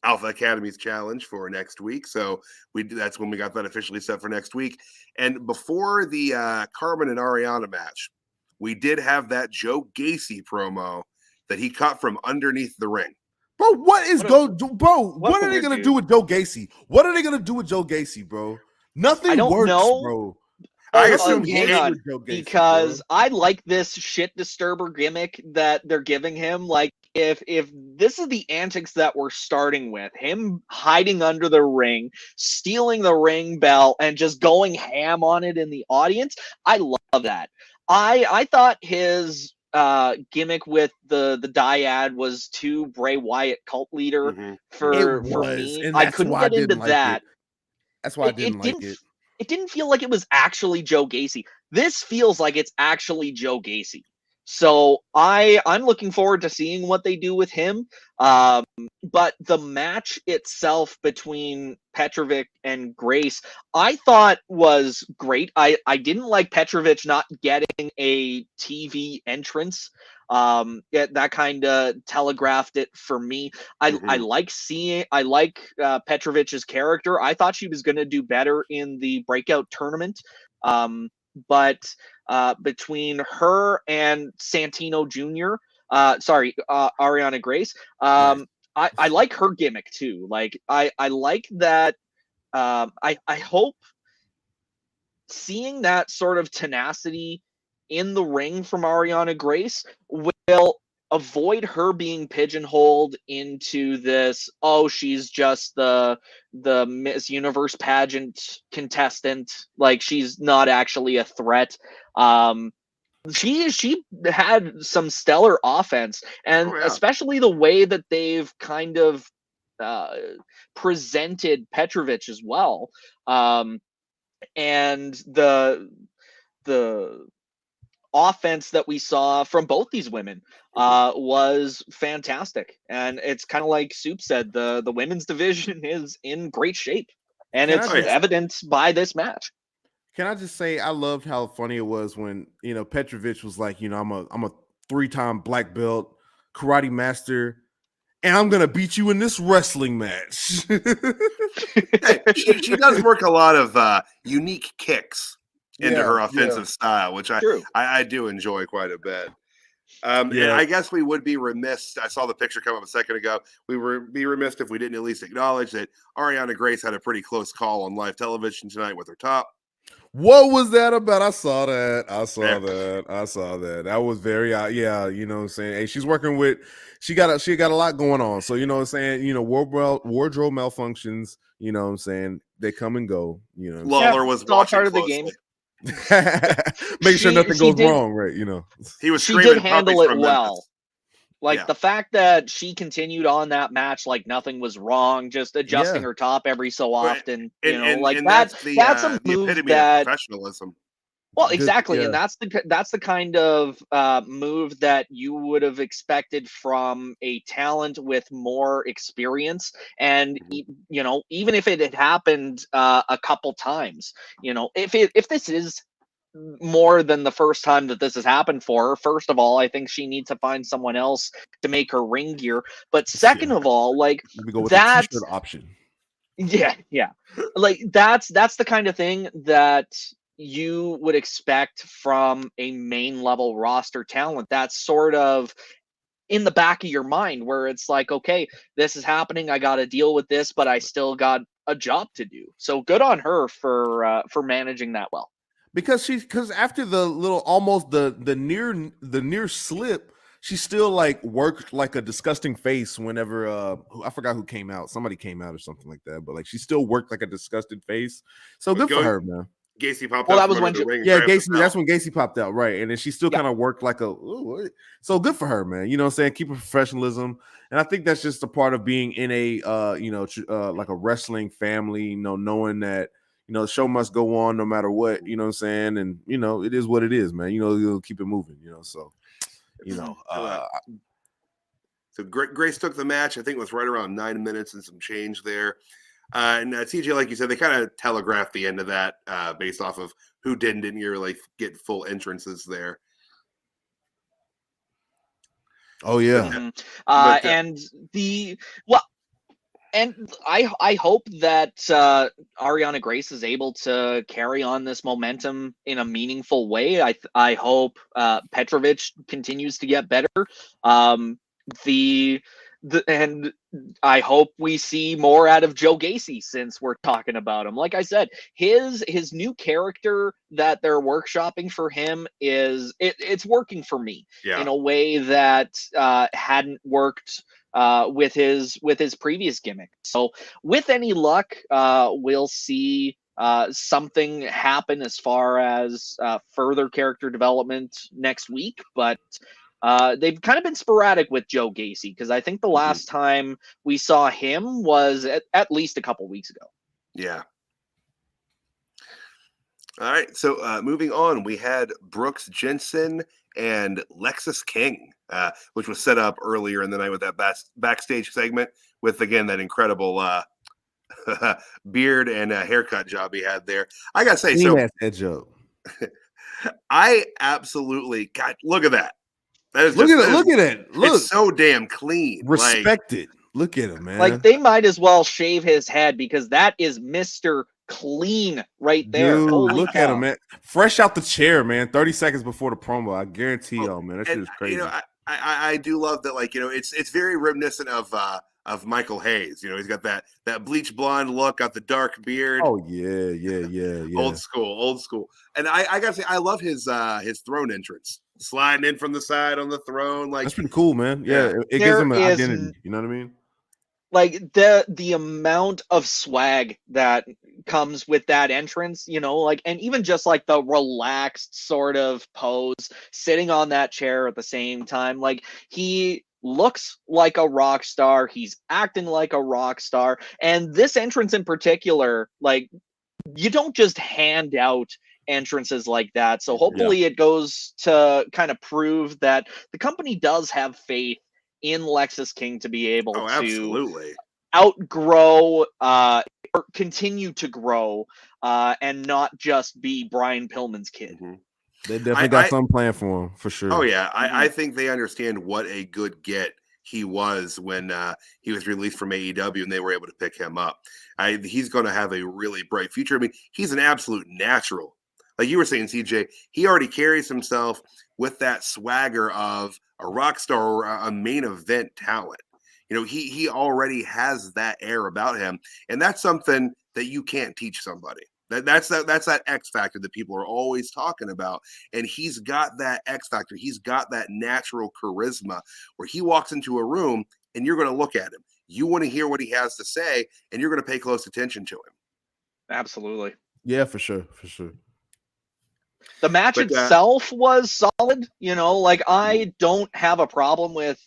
Alpha Academy's challenge for next week. So that's when we got that officially set for next week. And before the Carmen and Ariana match, we did have that Joe Gacy promo that he cut from underneath the ring. Bro, what are they gonna do with Joe Gacy? What are they gonna do with Joe Gacy, bro? Nothing I don't works, know. bro. I assume hang on, Joe Gacy, because bro. I like this shit disturber gimmick that they're giving him. Like, if this is the antics that we're starting with, him hiding under the ring, stealing the ring bell, and just going ham on it in the audience, I love that. I thought his gimmick with the dyad was too Bray Wyatt cult leader for me. And I couldn't get into that. That's why I didn't like it. It didn't feel like it was actually Joe Gacy. This feels like it's actually Joe Gacy. So I'm looking forward to seeing what they do with him. But the match itself between Petrovic and Grace, I thought was great. I didn't like Petrovic not getting a TV entrance. That kind of telegraphed it for me. I like Petrovic's character. I thought she was going to do better in the breakout tournament. But between her and Santino Jr., Ariana Grace, I like her gimmick too. Like, I like that. I hope seeing that sort of tenacity in the ring from Ariana Grace will avoid her being pigeonholed into this, oh, she's just the Miss Universe pageant contestant, like she's not actually a threat. She had some stellar offense, and especially the way that they've kind of presented Petrovic as well. And the offense that we saw from both these women was fantastic. And it's kind of like Soup said, the women's division is in great shape, and it's evident by this match. Can I just say, I loved how funny it was when, Petrovic was like, I'm a 3-time black belt karate master, and I'm going to beat you in this wrestling match. she does work a lot of unique kicks into her offensive style, which I do enjoy quite a bit. And I guess we would be remiss. I saw the picture come up a second ago. We would be remiss if we didn't at least acknowledge that Ariana Grace had a pretty close call on live television tonight with her top. What was that about? I saw that. That was very, you know what I'm saying? Hey, she's working with, she got a lot going on. So, you know what I'm saying? Wardrobe malfunctions, you know what I'm saying? They come and go, Lawler was watching part of closely. the game. Make sure nothing goes wrong, right? He was. She did handle it well. Memphis. Like the fact that she continued on that match like nothing was wrong, just adjusting her top every so often. That's a move that professionalism. Well, exactly, and that's the kind of move that you would have expected from a talent with more experience. And even if it had happened a couple times, if this is more than the first time that this has happened for her, first of all, I think she needs to find someone else to make her ring gear. But second of all, like that t-shirt option. Yeah. Like that's the kind of thing that you would expect from a main level roster talent. That's sort of in the back of your mind where it's like, okay, this is happening. I got to deal with this, but I still got a job to do. So good on her for managing that well. Because after the little almost the near slip, she still like worked like a disgusting face whenever I forgot who came out. Somebody came out or something like that, but like she still worked like a disgusted face. So good for her, man. Gacy popped well, out. That was when Gacy. That's when Gacy popped out, right? And then she still kind of worked like a. Ooh, so good for her, man. You know what I'm saying? Keep her professionalism, and I think that's just a part of being in a like a wrestling family. You know, knowing that the show must go on no matter what. You know what I'm saying? And it is what it is, man. You'll keep it moving. So so Grace took the match. I think it was right around 9 minutes and some change there. And TJ, like you said, they kind of telegraphed the end of that based off of who didn't really get full entrances there. Oh yeah, and I hope that Ariana Grace is able to carry on this momentum in a meaningful way. I hope Petrovic continues to get better. And I hope we see more out of Joe Gacy since we're talking about him. Like I said, his new character that they're workshopping for him it's working for me in a way that hadn't worked with his previous gimmick. So with any luck, we'll see something happen as far as further character development next week, but they've kind of been sporadic with Joe Gacy because I think the last time we saw him was at least a couple weeks ago. Yeah. All right. So moving on, we had Brooks Jensen and Lexis King, which was set up earlier in the night with that backstage segment with, again, that incredible beard and haircut job he had there. I got to say, that joke. I absolutely look at that. Look at it. Look, it's so damn clean. Respect it. Look at him, man. Like they might as well shave his head because that is Mr. Clean right there. Dude, look at him, man. Fresh out the chair, man. 30 seconds before the promo. I guarantee y'all, man. That shit is crazy. I do love that. Like, it's very reminiscent of Michael Hayes. He's got that bleach blonde look, got the dark beard. Oh yeah. Old school. And I gotta say, I love his throne entrance. Sliding in from the side on the throne, like that's pretty cool, man. Yeah, it gives him an identity. You know what I mean? Like the amount of swag that comes with that entrance, and even just like the relaxed sort of pose, sitting on that chair at the same time, like he looks like a rock star. He's acting like a rock star, and this entrance in particular, like you don't just hand out entrances like that. So hopefully it goes to kind of prove that the company does have faith in Lexis King to be able to outgrow or continue to grow and not just be Brian Pillman's kid. They definitely got something planned for him, for sure. Oh yeah, I think they understand what a good get he was when he was released from AEW and they were able to pick him up. He's going to have a really bright future. I mean, he's an absolute natural. Like you were saying, CJ, he already carries himself with that swagger of a rock star or a main event talent. He already has that air about him, and that's something that you can't teach somebody. That's that X factor that people are always talking about, and he's got that X factor. He's got that natural charisma where he walks into a room and you're going to look at him. You want to hear what he has to say, and you're going to pay close attention to him. Absolutely. Yeah, for sure. The match itself was solid. I don't have a problem with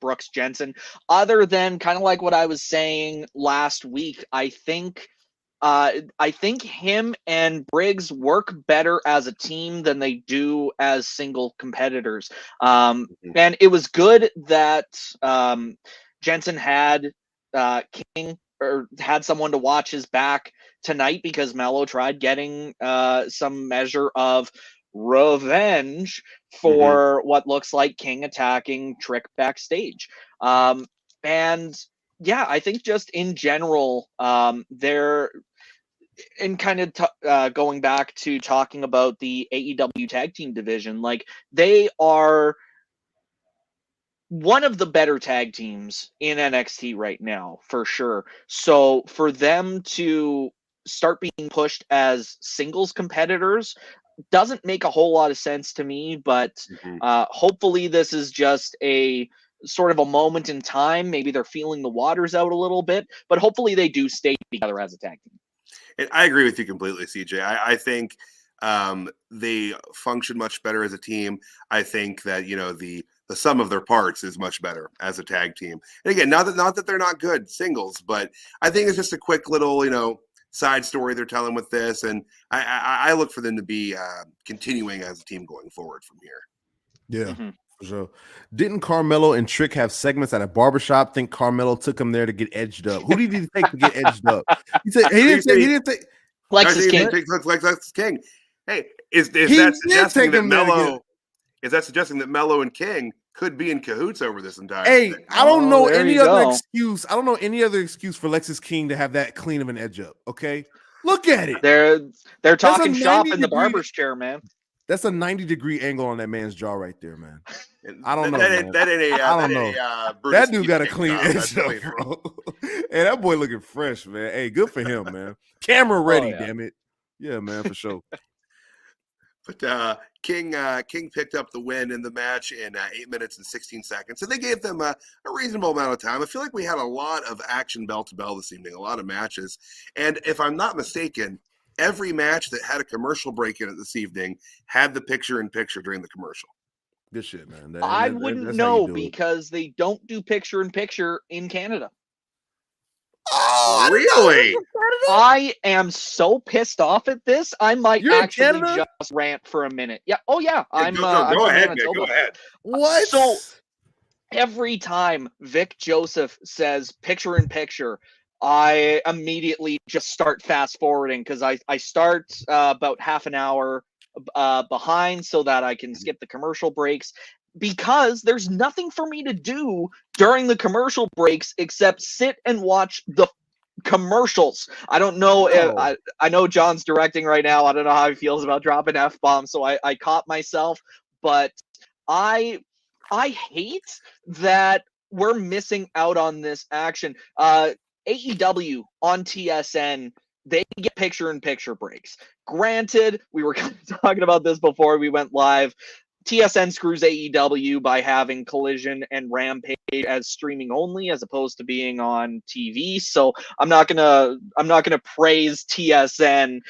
Brooks Jensen, other than kind of like what I was saying last week. I think him and Briggs work better as a team than they do as single competitors. And it was good that Jensen had King or had someone to watch his back tonight because Mello tried getting some measure of revenge for what looks like King attacking Trick backstage. And yeah, I think just in general, they're and kind of going back to talking about the AEW tag team division, like they are one of the better tag teams in NXT right now, for sure. So for them to start being pushed as singles competitors doesn't make a whole lot of sense to me, but hopefully this is just a sort of a moment in time. Maybe they're feeling the waters out a little bit, but hopefully they do stay together as a tag team. And I agree with you completely, CJ. I think they function much better as a team. I think that, you know, the sum of their parts is much better as a tag team. And again, not that they're not good singles, but I think it's just a quick little, you know, side story they're telling with this. And I look for them to be continuing as a team going forward from here. Yeah. For sure. Didn't Carmelo and Trick have segments at a barbershop? Think Carmelo took him there to get edged up. Who did he take to get edged up? He didn't take Lexus King. Lexus King. Hey, is that suggesting that Melo? Is that suggesting that Melo and King could be in cahoots over this entire thing? I don't know any other excuse. I don't know any other excuse for Lexus King to have that clean of an edge up. Okay, look at it. They're talking shop in the barber's chair, man. That's a 90-degree angle on that man's jaw right there, man. I don't know. That dude got a clean edge up, bro. Hey, that boy looking fresh, man. Hey, good for him, man. Camera ready, damn it. Yeah, man, for sure. But King picked up the win in the match in 8 minutes and 16 seconds. So they gave them a reasonable amount of time. I feel like we had a lot of action bell to bell this evening, a lot of matches. And if I'm not mistaken, every match that had a commercial break in it this evening had the picture-in-picture during the commercial. Good shit, man. I wouldn't know because they don't do picture-in-picture in Canada. Oh, really? I am so pissed off at this. I might actually just rant for a minute. Yeah. Oh, yeah. Go ahead, man. Go ahead. What? So every time Vic Joseph says picture-in-picture, I immediately just start fast forwarding because I start about half an hour behind so that I can skip the commercial breaks, because there's nothing for me to do during the commercial breaks except sit and watch the commercials. I don't know if I know John's directing right now. I don't know how he feels about dropping F-bombs, so I caught myself, but I hate that we're missing out on this action. AEW on TSN, they get picture-in-picture breaks. Granted, we were kind of talking about this before we went live. TSN screws AEW by having Collision and Rampage as streaming only as opposed to being on TV. So I'm not gonna praise TSN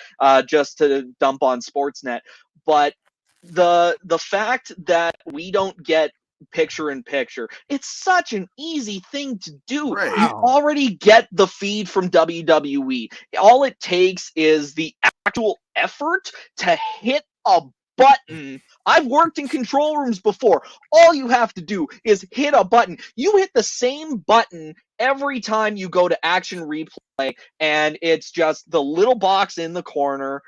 just to dump on Sportsnet. But the fact that we don't get picture-in-picture, it's such an easy thing to do. Right. You already get the feed from WWE. All it takes is the actual effort to hit a button. I've worked in control rooms before. All you have to do is hit a button. You hit the same button every time you go to action replay, and it's just the little box in the corner.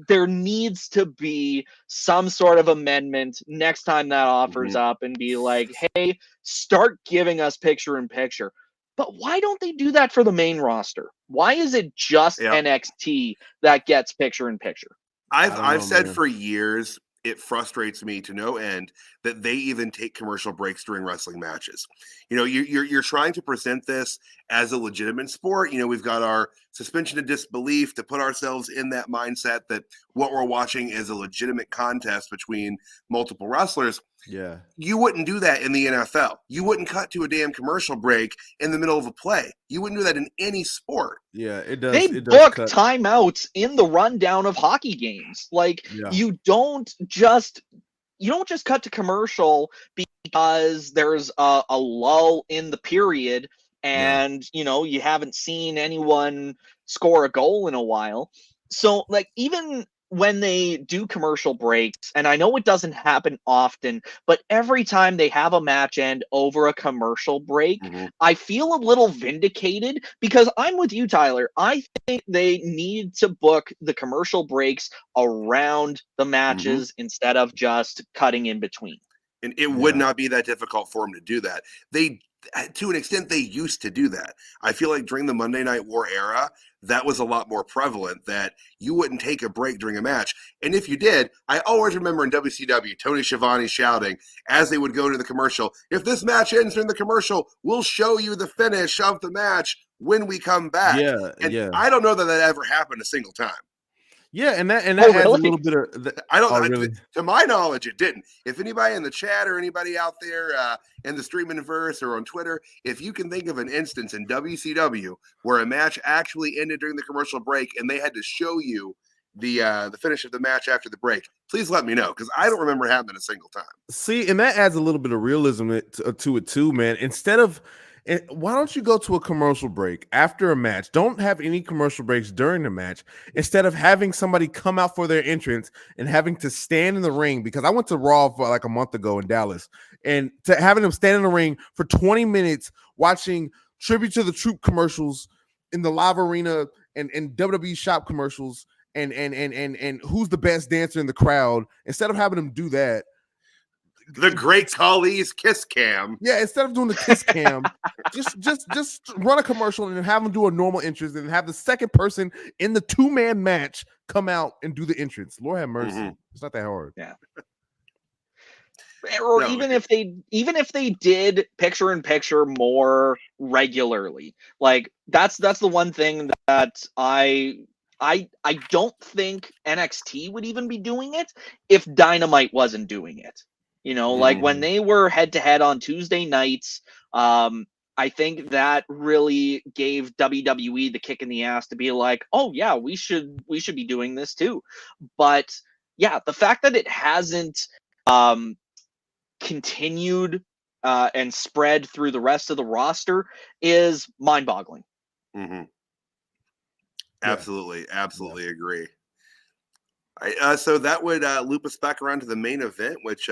There needs to be some sort of amendment next time that offers up and be like, hey, start giving us picture-in-picture. But why don't they do that for the main roster? Why is it just NXT that gets picture-in-picture? I've said for years, it frustrates me to no end that they even take commercial breaks during wrestling matches. You know, you're trying to present this as a legitimate sport. You know, we've got our suspension of disbelief to put ourselves in that mindset that what we're watching is a legitimate contest between multiple wrestlers. Yeah. You wouldn't do that in the NFL. You wouldn't cut to a damn commercial break in the middle of a play. You wouldn't do that in any sport. Yeah, it does. They book timeouts in the rundown of hockey games. Like you don't just cut to commercial because there's a lull in the period and you haven't seen anyone score a goal in a while. So like even when they do commercial breaks, and I know it doesn't happen often, but every time they have a match end over a commercial break, I feel a little vindicated because I'm with you, Tyler. I think they need to book the commercial breaks around the matches instead of just cutting in between. And it would not be that difficult for them to do that. They, to an extent, they used to do that. I feel like during the Monday Night War era, that was a lot more prevalent, that you wouldn't take a break during a match. And if you did, I always remember in WCW, Tony Schiavone shouting as they would go to the commercial, if this match ends during the commercial, we'll show you the finish of the match when we come back. I don't know that ever happened a single time. Yeah, and that adds really? a little bit of. Really? To my knowledge, it didn't. If anybody in the chat or anybody out there in the Streamingverse or on Twitter, if you can think of an instance in WCW where a match actually ended during the commercial break and they had to show you the finish of the match after the break, please let me know, because I don't remember it happening a single time. See, and that adds a little bit of realism to it too, man. Instead of, why don't you go to a commercial break after a match? Don't have any commercial breaks during the match. Instead of having somebody come out for their entrance and having to stand in the ring, because I went to Raw for like a month ago in Dallas, and to having them stand in the ring for 20 minutes watching Tribute to the Troop commercials in the live arena and WWE shop commercials and who's the best dancer in the crowd. Instead of having them do that, the Great Khali's kiss cam. Yeah, instead of doing the kiss cam, just run a commercial and have them do a normal entrance and have the second person in the 2-man match come out and do the entrance. Lord have mercy. Mm-hmm. It's not that hard. Yeah. Or no, even if they did picture in picture more regularly. Like that's the one thing that I don't think NXT would even be doing it if Dynamite wasn't doing it. You know, like when they were head-to-head on Tuesday nights, I think that really gave WWE the kick in the ass to be like, oh, yeah, we should be doing this too. But, yeah, the fact that it hasn't continued and spread through the rest of the roster is mind-boggling. Mm-hmm. Absolutely agree. So that would loop us back around to the main event, which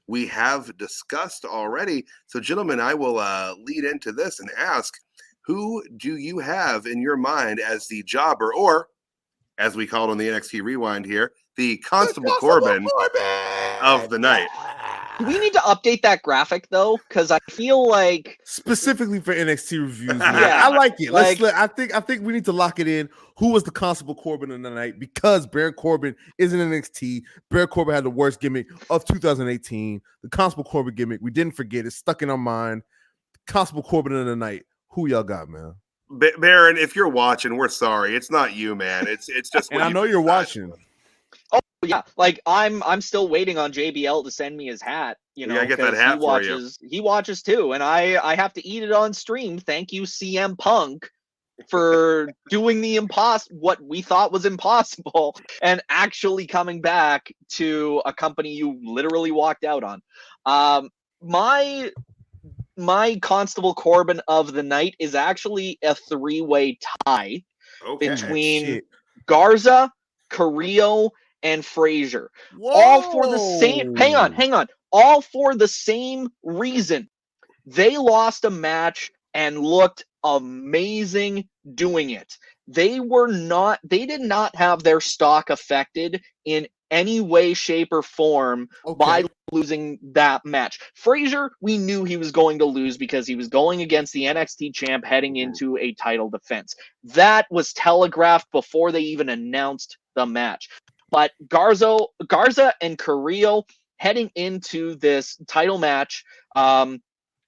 we have discussed already. So, gentlemen, I will lead into this and ask, who do you have in your mind as the jobber, or, as we call it on the NXT Rewind here, the Constable Corbin of the night? Do we need to update that graphic though? Because I feel like specifically for NXT reviews, man. Yeah, I like it. I think we need to lock it in. Who was the Constable Corbin of the night? Because Baron Corbin is in NXT. Baron Corbin had the worst gimmick of 2018. The Constable Corbin gimmick. We didn't forget it. Stuck in our mind. Constable Corbin of the night. Who y'all got, man? Baron, if you're watching, we're sorry. It's not you, man. It's just. And I know you're watching. Oh yeah, like I'm still waiting on JBL to send me his hat. You know, I get that hat for you. He watches too, and I have to eat it on stream. Thank you, CM Punk, for doing the what we thought was impossible and actually coming back to a company you literally walked out on. My Constable Corbin of the night is actually a 3-way tie between Garza, Carrillo, and Frazier. Whoa. All for the same hang on. All for the same reason. They lost a match and looked amazing doing it. They did not have their stock affected in any way, shape, or form by losing that match. Frazier, we knew he was going to lose because he was going against the NXT champ heading into a title defense. That was telegraphed before they even announced the match. But Garza and Carrillo heading into this title match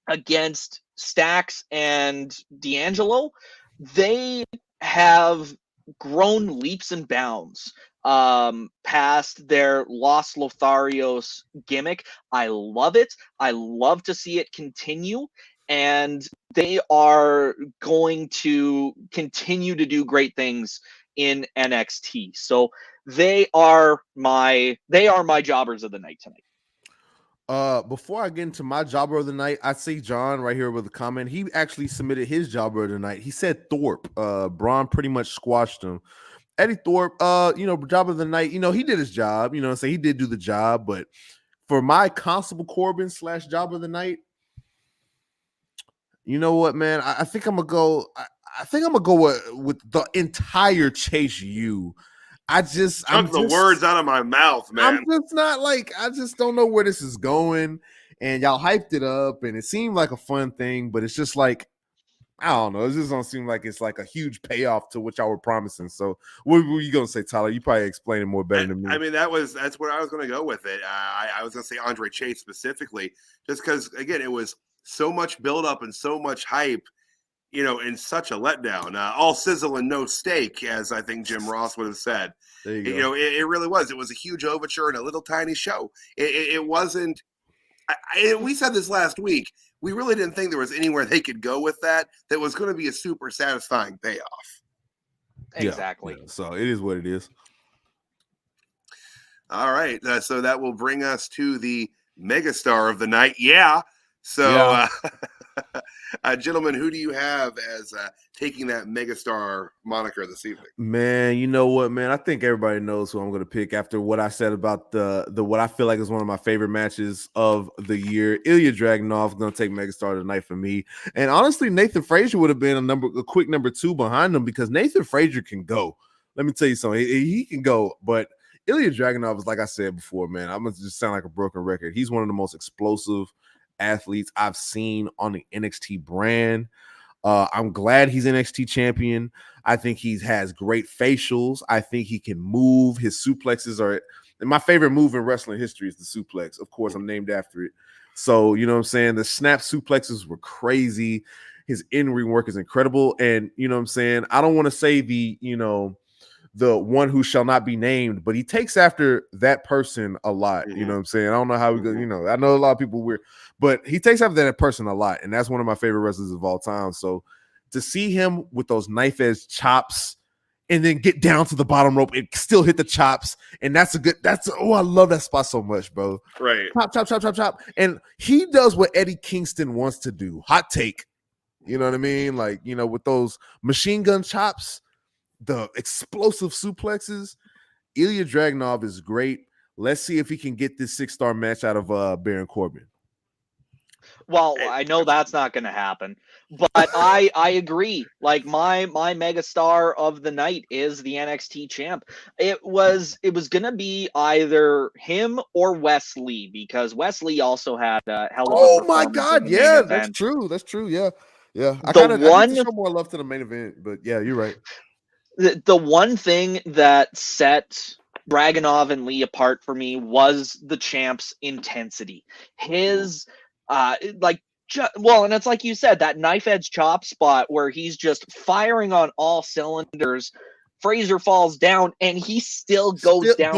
against Stax and D'Angelo, they have grown leaps and bounds past their Los Lotharios gimmick. I love it. I love to see it continue. And they are going to continue to do great things in NXT. So they are my jobbers of the night tonight. Before I get into my jobber of the night, I see John right here with a comment. He actually submitted his jobber of the night. He said Thorpe. Braun pretty much squashed him. Eddie Thorpe, jobber of the night, he did his job, so he did do the job. But for my Constable Corbin / jobber of the night, you know what, man? I think I'm gonna go. I think I'm gonna go with the entire Chase U. I'm the words out of my mouth, man. I'm just not I just don't know where this is going. and y'all hyped it up, and it seemed like a fun thing, but it's just like, I don't know. It just don't seem like it's like a huge payoff to what y'all were promising. So, what were you gonna say, Tyler? You probably explain it more better than me. I mean, that's where I was going to go with it. I was going to say Andre Chase specifically, just because again, it was so much buildup and so much hype, in such a letdown. All sizzle and no steak, as I think Jim Ross would have said. There you go. It really was. It was a huge overture and a little tiny show. It wasn't. We said this last week. We really didn't think there was anywhere they could go with that was going to be a super satisfying payoff. Exactly. Yeah. So it is what it is. All right. So that will bring us to the megastar of the night. Yeah. So, gentlemen, who do you have as taking that megastar moniker this evening? Man, you know what, man? I think everybody knows who I'm going to pick after what I said about the what I feel like is one of my favorite matches of the year. Ilya Dragunov going to take megastar tonight for me. And honestly, Nathan Frazier would have been a quick number 2 behind him because Nathan Frazier can go. Let me tell you something. He can go, but Ilya Dragunov is, like I said before, man, I'm going to just sound like a broken record. He's one of the most explosive athletes I've seen on the NXT brand. I'm glad he's NXT champion. I think he has great facials. I think he can move. His suplexes are, and my favorite move in wrestling history is the suplex. Of course, I'm named after it. So, you know what I'm saying? The snap suplexes were crazy. His in-ring work is incredible. And, you know what I'm saying? I don't want to say the one who shall not be named, but he takes after that person a lot. You know what I'm saying? I don't know how we go, I know a lot of people weird, but he takes after that person a lot. And that's one of my favorite wrestlers of all time. So to see him with those knife edge chops and then get down to the bottom rope and still hit the chops. And I love that spot so much, bro. Right. Chop. And he does what Eddie Kingston wants to do. Hot take. You know what I mean? Like, with those machine gun chops, the explosive suplexes. Ilya Dragunov is great. Let's see if he can get this 6-star match out of Baron Corbin. Well, I know that's not going to happen, but I agree. Like my megastar of the night is the NXT champ. It was going to be either him or Wesley because Wesley also had a hell of a Oh my performance God! in the Yeah, main that's event. That's true. Yeah. I The need to show more love to the main event, but yeah, you're right. The one thing that set Dragunov and Lee apart for me was the champ's intensity. His and it's like you said, that knife edge chop spot where he's just firing on all cylinders. Fraser falls down and he still goes down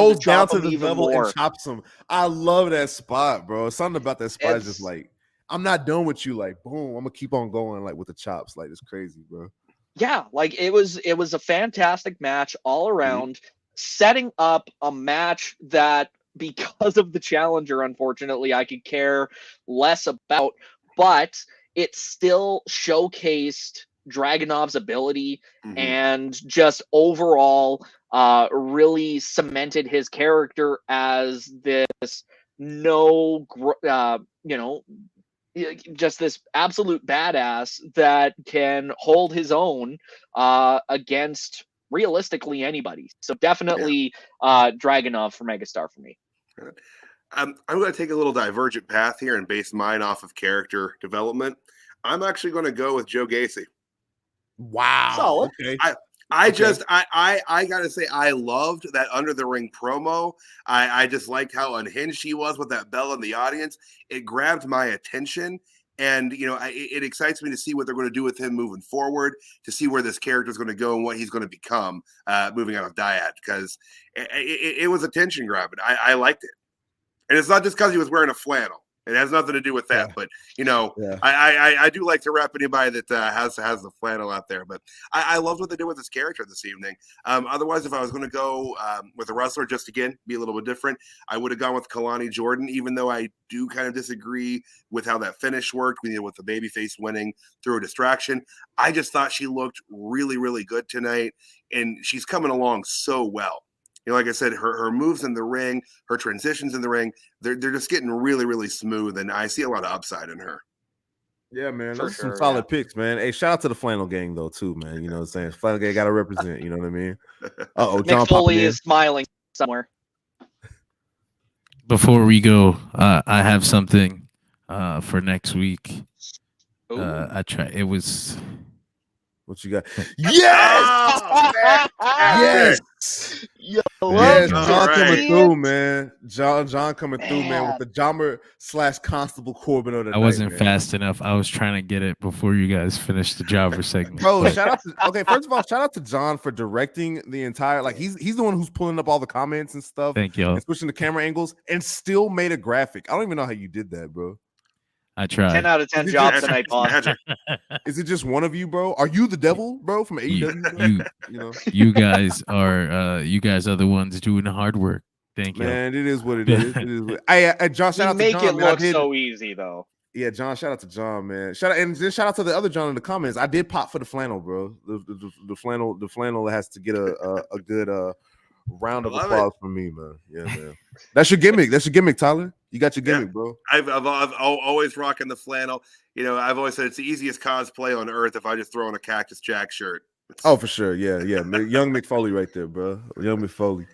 to the level and chops him. I love that spot, bro. Something about that spot is just like, I'm not done with you. Like, boom, I'm gonna keep on going, like with the chops. Like, it's crazy, bro. Yeah, like it was a fantastic match all around, setting up a match that, because of the challenger, unfortunately, I could care less about, but it still showcased Dragunov's ability and just overall really cemented his character as this just this absolute badass that can hold his own against realistically anybody. So definitely Dragunov for megastar for me. I'm going to take a little divergent path here and base mine off of character development. I'm actually going to go with Joe Gacy. Wow. Solid. Okay. I gotta say, I loved that under the ring promo. I just liked how unhinged he was with that bell in the audience. It grabbed my attention, and it excites me to see what they're going to do with him moving forward, to see where this character is going to go and what he's going to become moving out of Dyad, because it was attention grabbing. I liked it, and it's not just because he was wearing a flannel. It has nothing to do with that, but I do like to rep anybody that has the flannel out there. But I loved what they did with this character this evening. Otherwise, if I was going to go with a wrestler, just again be a little bit different, I would have gone with Kalani Jordan. Even though I do kind of disagree with how that finish worked, with the babyface winning through a distraction, I just thought she looked really, really good tonight, and she's coming along so well. Like I said, her moves in the ring, her transitions in the ring, they're just getting really, really smooth, and I see a lot of upside in her. Yeah, man. Those are some solid picks, man. Hey, shout out to the flannel gang, though, too, man. You know what I'm saying? Flannel gang got to represent, you know what I mean? Nick Foley is smiling somewhere. Before we go, I have something for next week. Ooh. I try. It was. What you got? Yes, Oh, yes, Yo, yes. All John right. coming through, man. John coming through, man, with the Jobber/Constable Corbin of the I night, wasn't man. fast enough. I was trying to get it before you guys finished the Jobber segment. Bro, but shout out to first of all, shout out to John for directing the entire, like he's the one who's pulling up all the comments and stuff thank you. and switching the camera angles and still made a graphic. I don't even know how you did that, bro. I 10 tried. out of 10 Is it jobs just- tonight, boss. Magic. Is it just one of you, bro? Are you the devil, bro, from AEW? bro? You You know, you guys are the ones doing the hard work. Thank you. man, it is what it is. It is. Hey, John, shout You out to make John, it man. I look did. so easy, though. Yeah, John, shout out to John, man. Shout out to the other John in the comments. I did pop for the flannel, bro. The flannel has to get a good round of I love applause from me, man. Yeah, man. That's your gimmick, Tyler. You got your gimmick, bro. I've always rocking the flannel. You know, I've always said it's the easiest cosplay on earth if I just throw on a Cactus Jack shirt. Oh, for sure. Yeah. Young Mick Foley right there, bro. Young Mick Foley.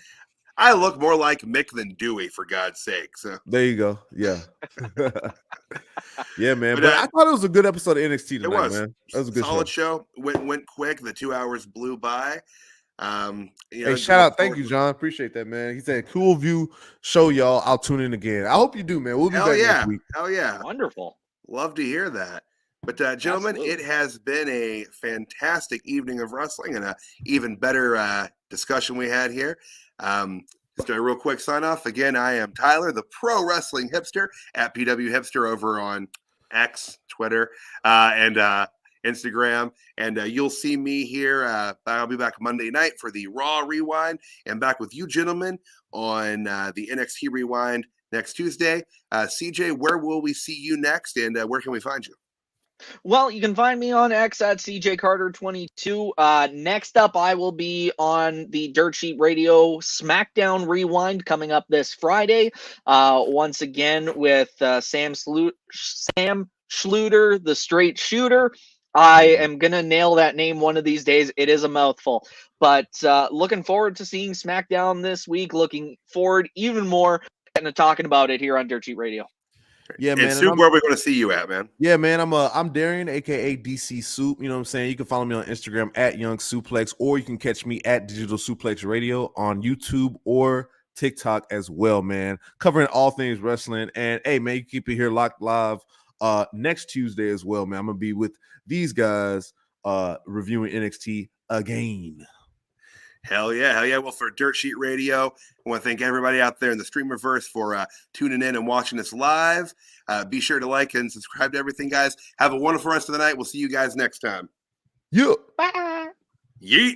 I look more like Mick than Dewey, for God's sake. So There you go. Yeah. Yeah, man. But, But I thought it was a good episode of NXT tonight, it was man. That was a good solid show. show. Went quick. The 2 hours blew by. Hey, shout out. Thank you, John. Appreciate that, man. He said, cool view show, y'all. I'll tune in again. I hope you do, man. We'll be Hell back yeah. next week. Hell yeah. Wonderful. Love to hear that. But gentlemen, Absolutely. it has been a fantastic evening of wrestling and a even better discussion we had here. Just a real quick sign off. Again, I am Tyler, the pro wrestling hipster at PW Hipster over on X, Twitter, and Instagram. And you'll see me here. I'll be back Monday night for the Raw Rewind and back with you gentlemen on the NXT Rewind next Tuesday. CJ, where will we see you next, and where can we find you? Well, you can find me on X at CJCarter22. Next up, I will be on the Dirt Sheet Radio SmackDown Rewind coming up this Friday. Once again with Sam Schluter, the Straight Shooter. I am going to nail that name one of these days. It is a mouthful. But looking forward to seeing SmackDown this week. Looking forward even more to talking about it here on Dirt Sheet Radio. Yeah, And man. Soup, where are we going to see you at, man? Yeah, man. I'm Darian, aka DC Soup. You know what I'm saying? You can follow me on Instagram at Young Suplex, or you can catch me at Digital Suplex Radio on YouTube or TikTok as well, man. Covering all things wrestling. And hey, man, you keep it here locked live next Tuesday as well, man. I'm gonna be with these guys reviewing NXT again. Hell yeah, hell yeah. Well, for Dirt Sheet Radio, I want to thank everybody out there in the Streamerverse for tuning in and watching us live. Be sure to like and subscribe to everything, guys. Have a wonderful rest of the night. We'll see you guys next time. Yeah. Bye. Yeet.